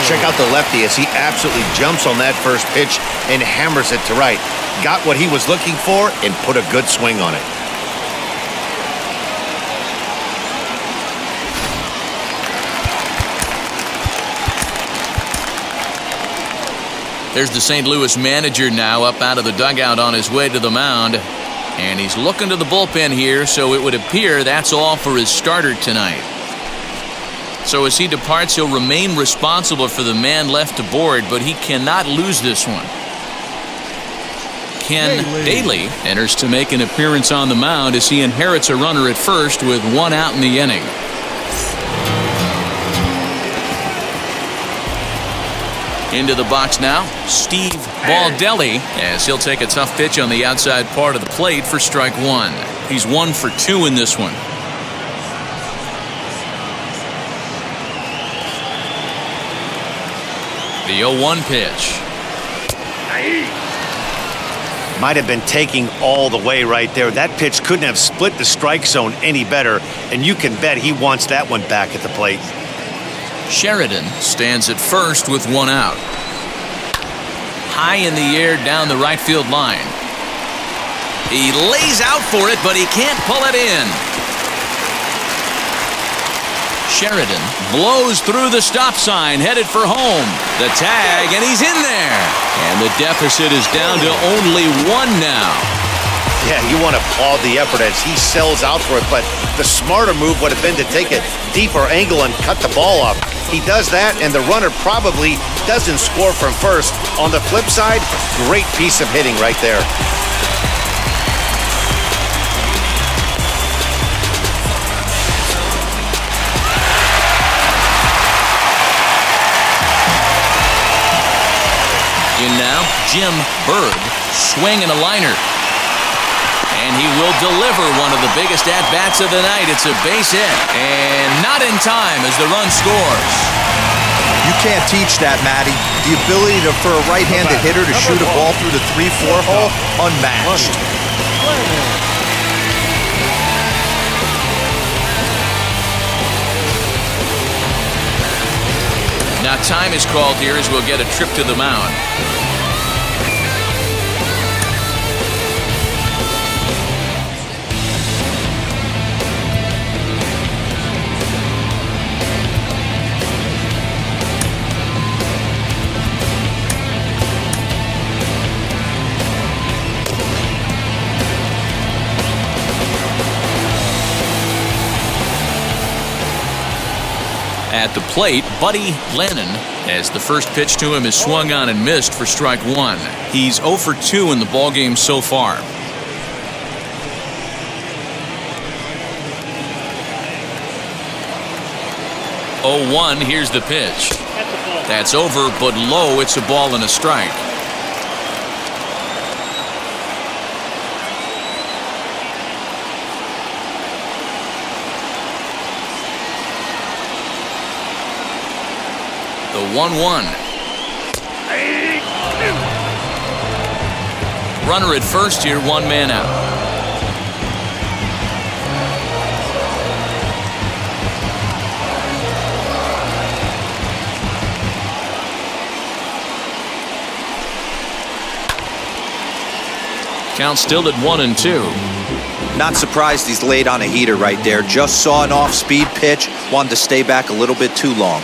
Check out the lefty as he absolutely jumps on that first pitch and hammers it to right. Got what he was looking for and put a good swing on it. There's the St. Louis manager now up out of the dugout on his way to the mound. And he's looking to the bullpen here, so it would appear that's all for his starter tonight. So as he departs, he'll remain responsible for the man left to board, but he cannot lose this one. Ken Daly enters to make an appearance on the mound as he inherits a runner at first with 1 out in the inning. Into the box now, Steve Baldelli, as he'll take a tough pitch on the outside part of the plate for strike 1. He's 1 for 2 in this one. The 0-1 pitch. Might have been taking all the way right there. That pitch couldn't have split the strike zone any better, and you can bet he wants that one back at the plate. Sheridan stands at first with 1 out. High in the air down the right field line. He lays out for it, but he can't pull it in. Sheridan blows through the stop sign, headed for home. The tag, and he's in there. And the deficit is down to only 1 now. Yeah, you want to applaud the effort as he sells out for it, but the smarter move would have been to take a deeper angle and cut the ball off. He does that, and the runner probably doesn't score from first. On the flip side, great piece of hitting right there. In now, Jim Berg, swing and a liner. And he will deliver one of the biggest at-bats of the night. It's a base hit. And not in time as the run scores. You can't teach that, Matty. The ability for a right-handed hitter to shoot a ball through the 3-4 hole, unmatched. Not time is called here as we'll get a trip to the mound. At the plate, Buddy Lennon, as the first pitch to him is swung on and missed for strike one. He's 0 for 2 in the ballgame so far. 0-1, here's the pitch. That's over, but low. It's a ball and a strike. The 1-1. Runner at first here, one man out. Count still at 1-2. Not surprised he's laid on a heater right there. Just saw an off-speed pitch. Wanted to stay back a little bit too long.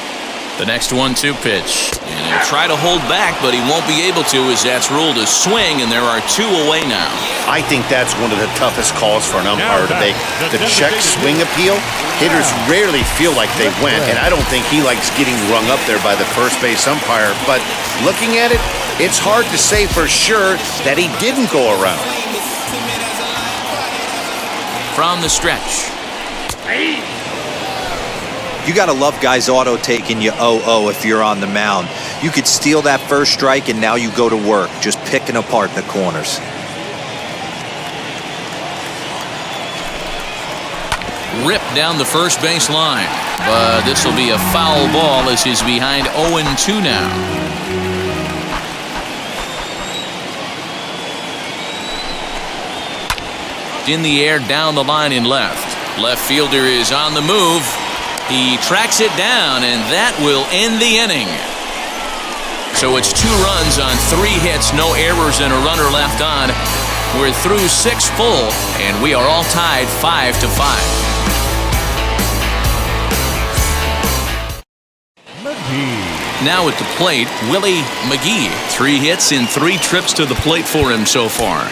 The next 1-2 pitch. And he'll try to hold back, but he won't be able to as that's ruled a swing, and there are 2 away now. I think that's one of the toughest calls for an umpire to make. The check swing appeal, hitters rarely feel like they went, and I don't think he likes getting rung up there by the first base umpire. But looking at it, it's hard to say for sure that he didn't go around. From the stretch. You got to love guys auto-taking you 0-0 if you're on the mound. You could steal that first strike, and now you go to work, just picking apart the corners. Ripped down the first base line. But this will be a foul ball as he's behind 0-2 now. In the air, down the line in left. Left fielder is on the move. He tracks it down, and that will end the inning. So it's 2 runs on 3 hits, no errors, and a runner left on. We're through 6 full, and we are all tied 5-5. Now at the plate, Willie McGee. 3 hits in 3 trips to the plate for him so far.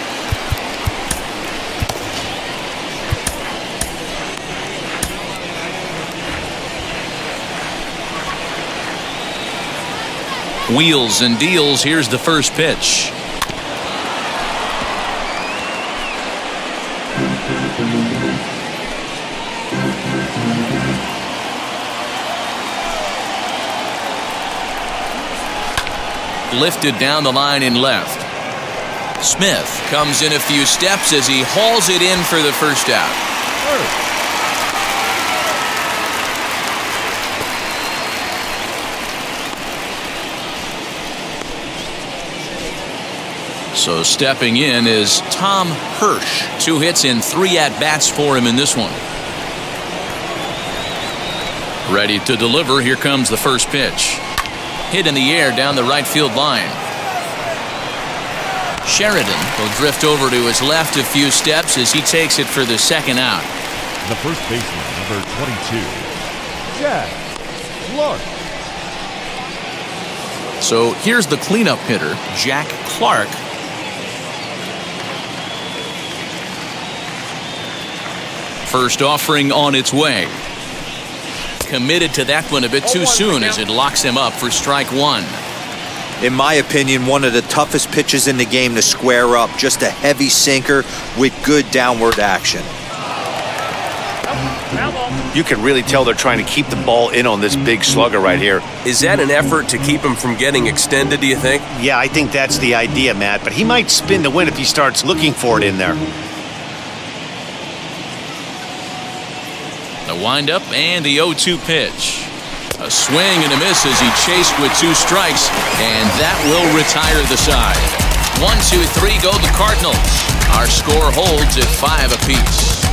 Wheels and deals. Here's the first pitch. Lifted down the line in left. Smith comes in a few steps as he hauls it in for the first out. So stepping in is Tom Hirsch. 2 hits in 3 at-bats for him in this one. Ready to deliver. Here comes the first pitch. Hit in the air down the right field line. Sheridan will drift over to his left a few steps as he takes it for the second out. The first baseman, number 22, Jack Clark. So here's the cleanup hitter, Jack Clark. First offering on its way. Committed to that one a bit too soon as it locks him up for strike 1. In my opinion, one of the toughest pitches in the game to square up. Just a heavy sinker with good downward action. You can really tell they're trying to keep the ball in on this big slugger right here. Is that an effort to keep him from getting extended, do you think? Yeah, I think that's the idea, Matt, but he might spin to win if he starts looking for it in there. The windup and the 0-2 pitch. A swing and a miss as he chased with 2 strikes, and that will retire the side. 1-2-3 go the Cardinals. Our score holds at 5 apiece.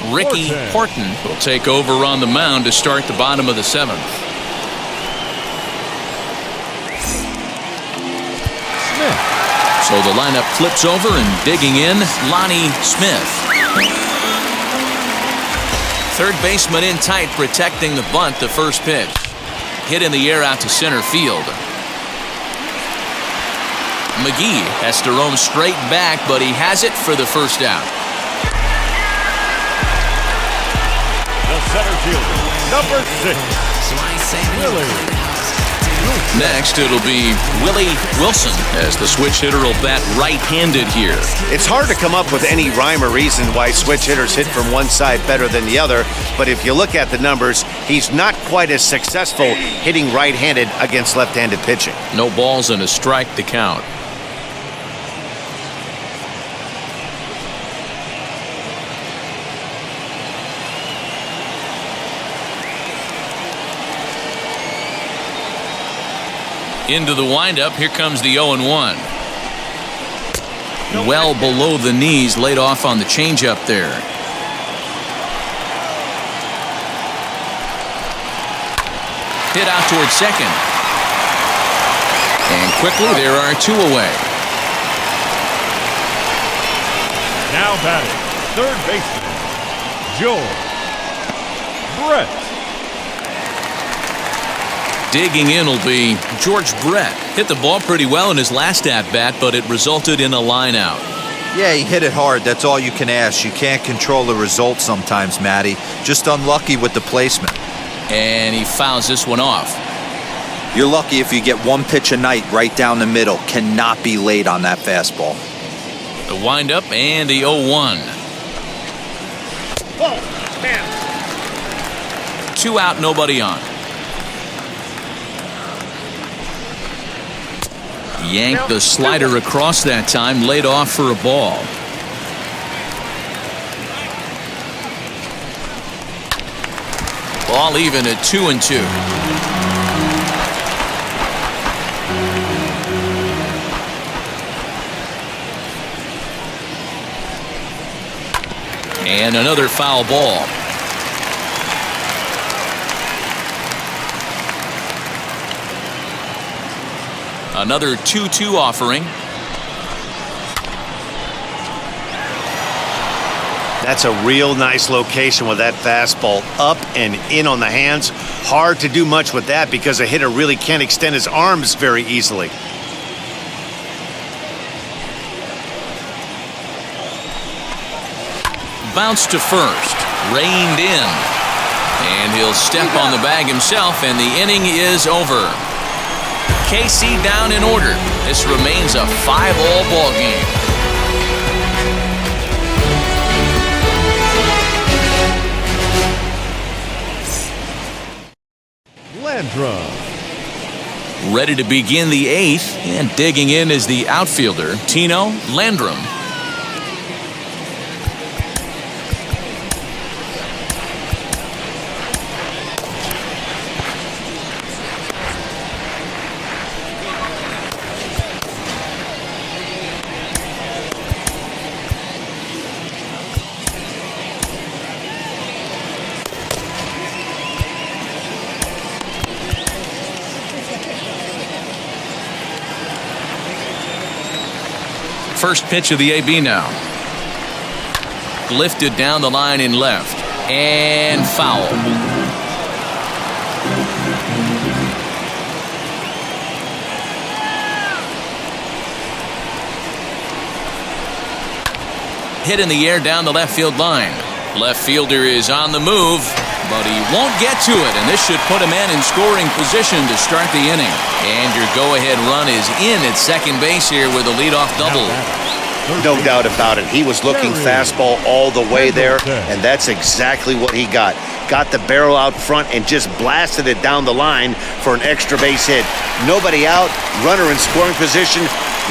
Ricky Horton will take over on the mound to start the bottom of the 7th. Smith. So the lineup flips over and digging in, Lonnie Smith. Third baseman in tight, protecting the bunt. The first pitch. Hit in the air out to center field. McGee has to roam straight back, but he has it for the first out. The center fielder, number 6, Willie. Next, it'll be Willie Wilson as the switch hitter will bat right-handed here. It's hard to come up with any rhyme or reason why switch hitters hit from one side better than the other, but if you look at the numbers, he's not quite as successful hitting right-handed against left-handed pitching. No balls and a strike to count. Into the windup, here comes the 0-1. Well below the knees, laid off on the changeup there. Hit out towards second. And quickly, there are 2 away. Now batting, third baseman, George Brett. Digging in will be George Brett. Hit the ball pretty well in his last at-bat, but it resulted in a line out. Yeah, he hit it hard. That's all you can ask. You can't control the result sometimes, Matty. Just unlucky with the placement. And he fouls this one off. You're lucky if you get one pitch a night right down the middle. Cannot be late on that fastball. The windup and the 0-1. 2 out, nobody on. Yanked the slider across that time, laid off for a ball. Ball even at 2-2. And another foul ball. Another 2-2 offering. That's a real nice location with that fastball up and in on the hands. Hard to do much with that because a hitter really can't extend his arms very easily. Bounce to first, reined in, and he'll step on the bag himself, and the inning is over. KC down in order. This remains a 5-all ball game. Landrum. Ready to begin the 8th, and digging in is the outfielder, Tino Landrum. First pitch of the AB now. Lifted down the line in left. And foul. Hit in the air down the left field line. Left fielder is on the move, but he won't get to it, and this should put a man in scoring position to start the inning. And your go-ahead run is in at second base here with a leadoff double. No doubt about it. He was looking fastball all the way there, and that's exactly what he got. Got the barrel out front and just blasted it down the line for an extra base hit. Nobody out, runner in scoring position.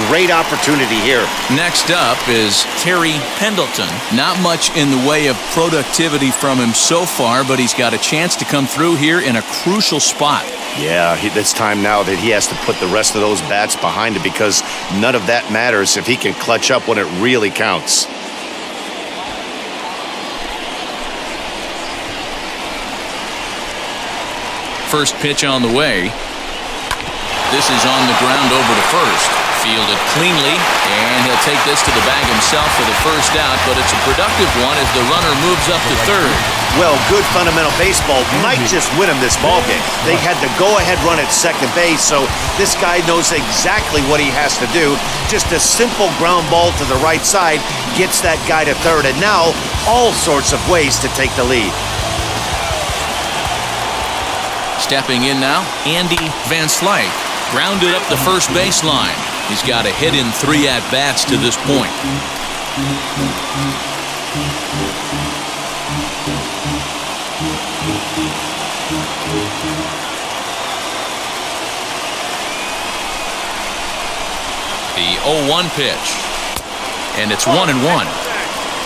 Great opportunity here. Next up is Terry Pendleton. Not much in the way of productivity from him so far, but he's got a chance to come through here in a crucial spot. Yeah, it's time now that he has to put the rest of those bats behind it because none of that matters if he can clutch up when it really counts. First pitch on the way. This is on the ground over to first. Fielded cleanly, and he'll take this to the bag himself for the first out, but it's a productive one as the runner moves up to third. Well, good fundamental baseball might just win him this ballgame. They had the go-ahead run at second base, so this guy knows exactly what he has to do. Just a simple ground ball to the right side gets that guy to third, and now all sorts of ways to take the lead. Stepping in now, Andy Van Slyke. Grounded up the first baseline. He's got a hit in 3 at-bats to this point. The 0-1 pitch. And it's 1-1.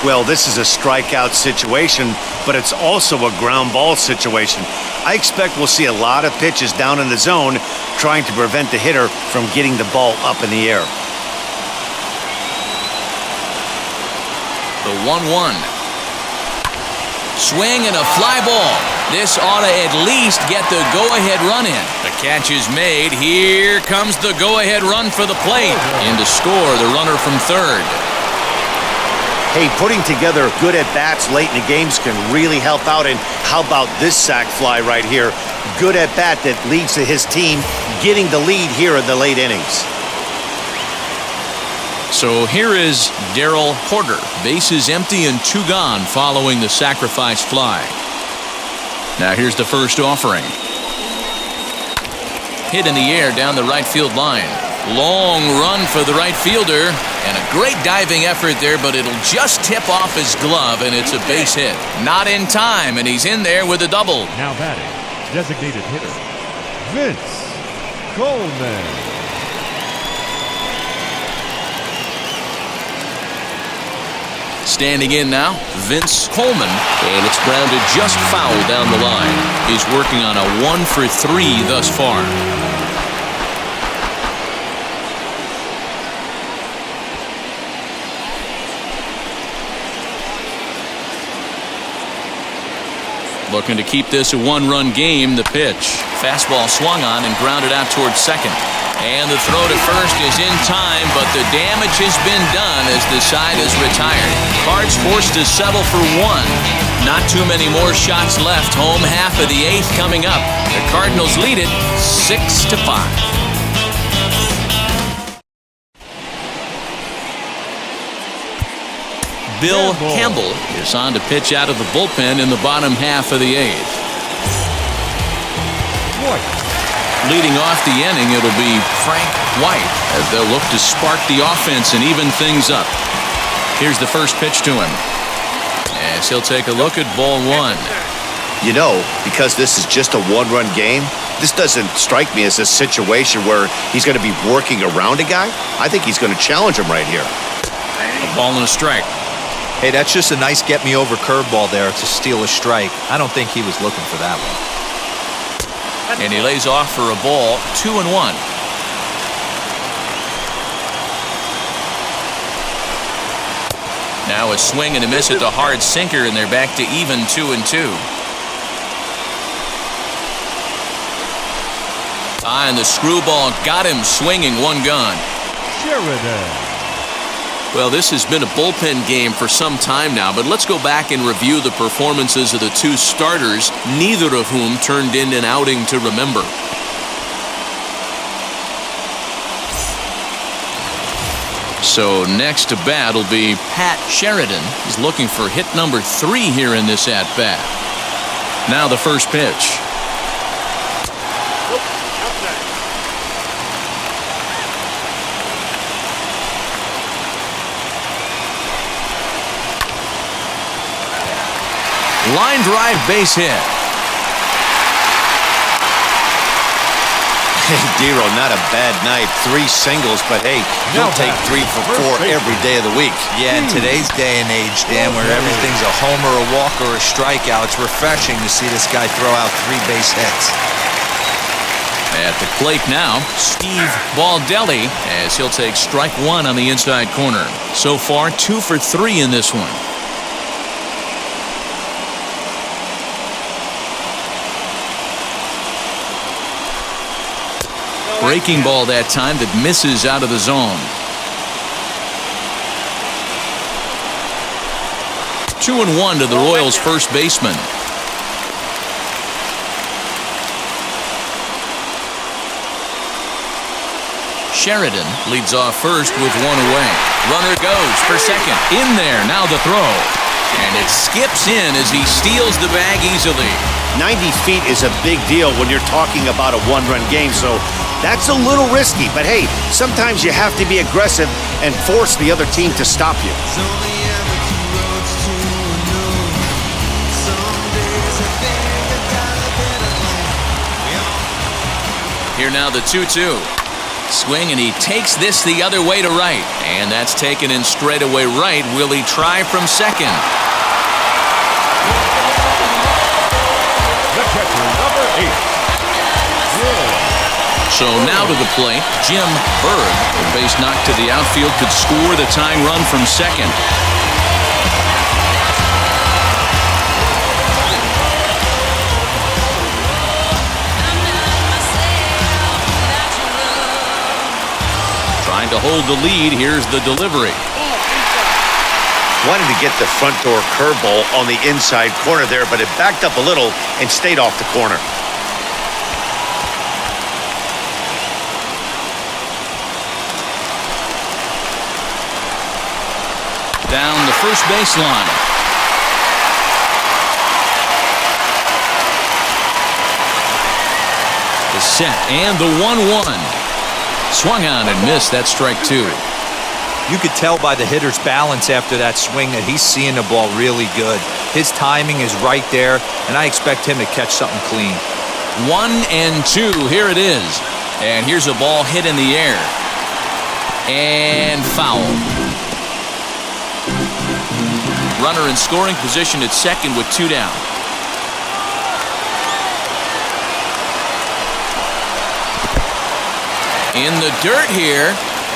Well, this is a strikeout situation, but it's also a ground ball situation. I expect we'll see a lot of pitches down in the zone trying to prevent the hitter from getting the ball up in the air. The 1-1. Swing and a fly ball. This ought to at least get the go-ahead run in. The catch is made. Here comes the go-ahead run for the plate. In to score the runner from third. Hey, putting together good at-bats late in the games can really help out. And how about this sac fly right here? Good at-bat that leads to his team getting the lead here in the late innings. So here is Darryl Porter. Bases empty and 2 gone following the sacrifice fly. Now here's the first offering. Hit in the air down the right field line. Long run for the right fielder, and a great diving effort there, but it'll just tip off his glove, and it's a base hit. Not in time, and he's in there with a double. Now batting, designated hitter, Vince Coleman. Standing in now, Vince Coleman, and it's grounded just foul down the line. He's working on a 1 for 3 thus far. Looking to keep this a 1-run game. The pitch. Fastball swung on and grounded out towards second. And the throw to first is in time, but the damage has been done as the side is retired. Cards forced to settle for 1. Not too many more shots left. Home half of the 8th coming up. The Cardinals lead it 6-5. Bill Campbell is on to pitch out of the bullpen in the bottom half of the 8th. Leading off the inning, it'll be Frank White as they'll look to spark the offense and even things up. Here's the first pitch to him. As he'll take a look at ball 1. You know, because this is just a 1-run game, this doesn't strike me as a situation where he's going to be working around a guy. I think he's going to challenge him right here. A ball and a strike. Hey, that's just a nice get-me-over curveball there to steal a strike. I don't think he was looking for that one. And he lays off for a ball, 2-1. Now a swing and a miss at the hard sinker, and they're back to even 2-2. And the screwball got him swinging, 1 gone. Sheridan. Well, this has been a bullpen game for some time now, but let's go back and review the performances of the 2 starters, neither of whom turned in an outing to remember. So next to bat will be Pat Sheridan. He's looking for hit number 3 here in this at-bat. Now the first pitch. Line drive base hit. Hey, Dero, not a bad night. 3 singles, but hey, you'll take 3 for 4 every day of the week. Yeah, in today's day and age, Dan, where everything's a homer, a walk, or a strikeout, it's refreshing to see this guy throw out 3 base hits. At the plate now, Steve Baldelli, as he'll take strike 1 on the inside corner. So far, 2 for 3 in this one. Breaking ball that time that misses out of the zone. 2-1 to the Royals' first baseman. Sheridan leads off first with one away. Runner goes for second. In there, now the throw. And it skips in as he steals the bag easily. 90 feet is a big deal when you're talking about a one-run game, so that's a little risky. But hey, sometimes you have to be aggressive and force the other team to stop you. Here now the 2-2. Swing, and he takes this the other way to right. And that's taken in straightaway right. Will he try from second? The catcher, number 8. So now to the plate, Jim Berg. The base knock to the outfield could score the tying run from second. Trying to hold the lead. Here's the delivery. Wanted to get the front door curveball on the inside corner there, but it backed up a little and stayed off the corner. Down the first baseline. The set and the 1-1. Swung on and missed. That strike two. You could tell by the hitter's balance after that swing that he's seeing the ball really good. His timing is right there, and I expect him to catch something clean. 1-2. Here it is. And here's a ball hit in the air. And foul. Runner in scoring position at second with 2 down. In the dirt here,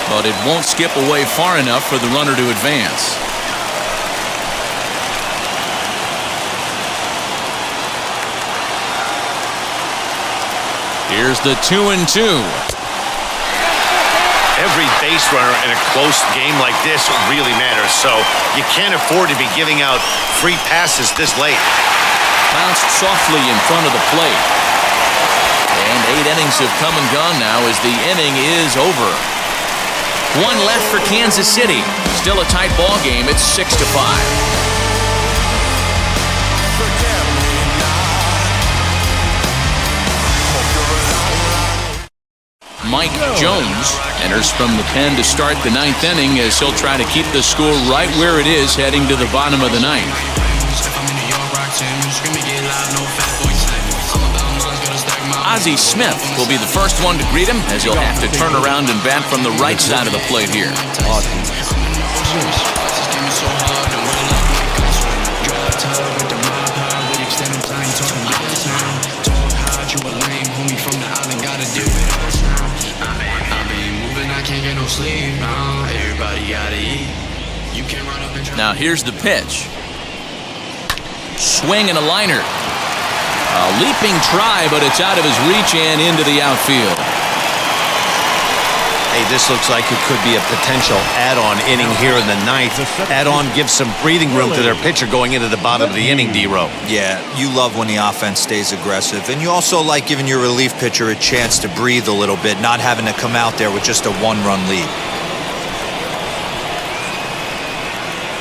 but it won't skip away far enough for the runner to advance. Here's the 2-2. Every base runner in a close game like this really matters, so you can't afford to be giving out free passes this late. Bounced softly in front of the plate. And 8 innings have come and gone now as the inning is over. 1 left for Kansas City. Still a tight ball game. It's 6-5. Mike Jones enters from the pen to start the 9th inning as he'll try to keep the score right where it is heading to the bottom of the 9th. Ozzie Smith will be the first one to greet him as he'll have to turn around and bat from the right side of the plate here. Now here's the pitch. Swing and a liner. A leaping try, but it's out of his reach and into the outfield. Hey, this looks like it could be a potential add-on inning here in the 9th. Add-on gives some breathing room to their pitcher going into the bottom of the inning, D-Row. Yeah, you love when the offense stays aggressive, and you also like giving your relief pitcher a chance to breathe a little bit, not having to come out there with just a 1-run lead.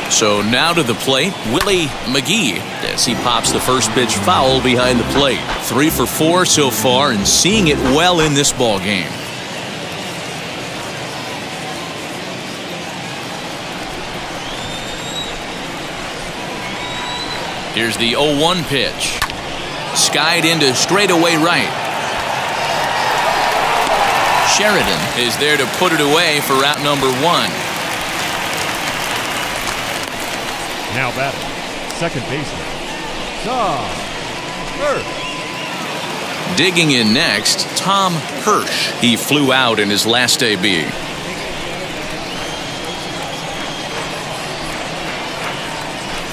So now to the plate, Willie McGee as he pops the first pitch foul behind the plate. 3 for 4 so far and seeing it well in this ball game. Here's the 0-1 pitch. Skied into straightaway right. Sheridan is there to put it away for out number 1. Now batting, second baseman, Tom Hirsch. Digging in next, Tom Hirsch. He flew out in his last AB.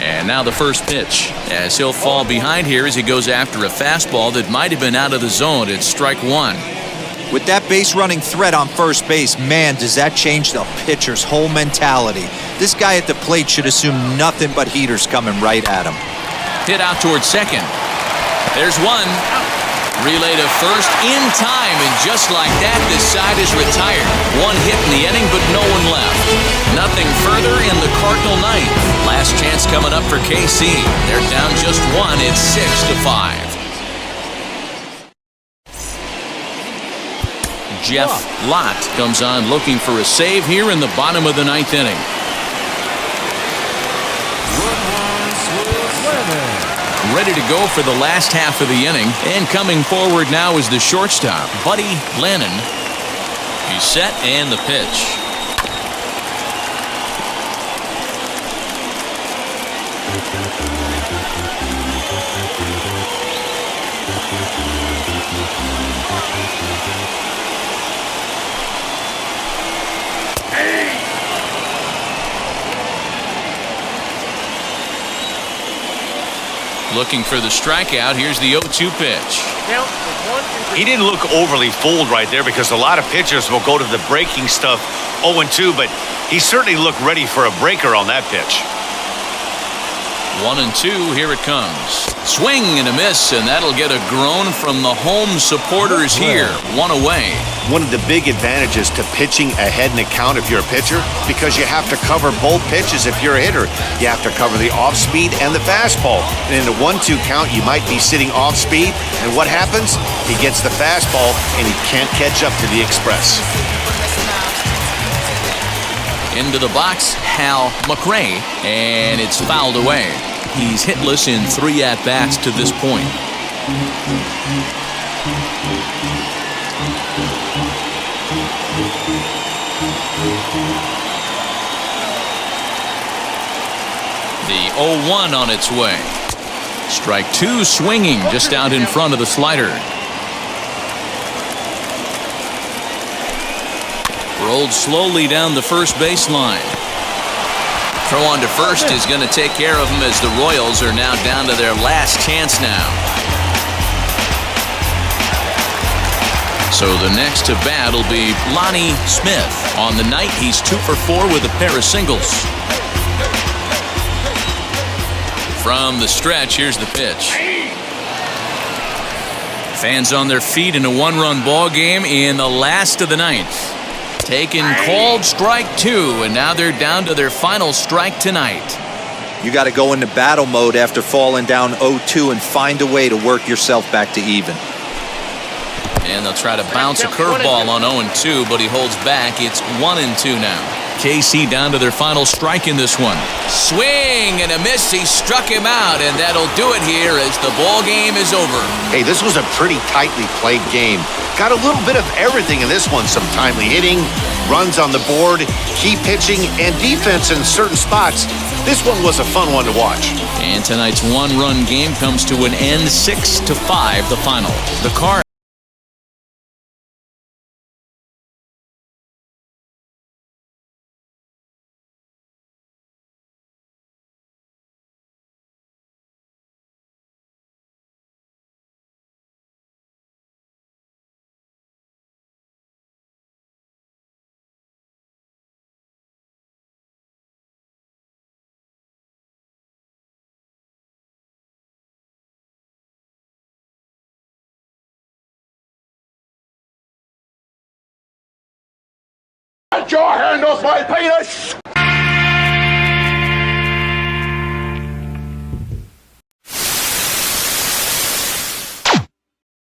And now the first pitch as he'll fall behind here as he goes after a fastball that might have been out of the zone. It's strike 1. With that base running threat on first base, man, does that change the pitcher's whole mentality. This guy at the plate should assume nothing but heaters coming right at him. Hit out towards second. There's one. Relay to first in time, and just like that, this side is retired. One hit in the inning, but no one left. Nothing further in the Cardinal ninth. Last chance coming up for KC. They're down just one. It's 6-5. Jeff Lott comes on looking for a save here in the bottom of the ninth inning. Ready to go for the last half of the inning, and coming forward now is the shortstop, Buddy Lannon. He's set, and the pitch. Looking for the strikeout. Here's the 0-2 pitch. He didn't look overly fooled right there, because a lot of pitchers will go to the breaking stuff 0-2, but he certainly looked ready for a breaker on that pitch. 1-2, here it comes. Swing and a miss, and that'll get a groan from the home supporters here. One away. One of the big advantages to pitching ahead in the count if you're a pitcher, because you have to cover both pitches if you're a hitter. You have to cover the off-speed and the fastball. And in the 1-2 count, you might be sitting off-speed, and what happens? He gets the fastball, and he can't catch up to the express. Into the box, Hal McRae, and it's fouled away. He's hitless in 3 at-bats to this point. The 0-1 on its way. Strike 2 swinging just out in front of the slider. Rolled slowly down the first baseline. Throw on to first is going to take care of him, as the Royals are now down to their last chance now. So the next to bat will be Lonnie Smith. On the night, he's 2 for 4 with a pair of singles. From the stretch, here's the pitch. Fans on their feet in a 1-run ball game in the last of the ninth. Taken, called strike 2, and now they're down to their final strike tonight. You got to go into battle mode after falling down 0-2 and find a way to work yourself back to even. And they'll try to bounce a curveball on 0-2, but he holds back. It's 1-2 now. KC down to their final strike in this one. Swing and a miss. He struck him out, and that'll do it here as the ball game is over. Hey, this was a pretty tightly played game. Got a little bit of everything in this one. Some timely hitting, runs on the board, key pitching, and defense in certain spots. This one was a fun one to watch. And tonight's 1-run game comes to an end, 6-5 the final. The Cardinals Get your hand off my penis!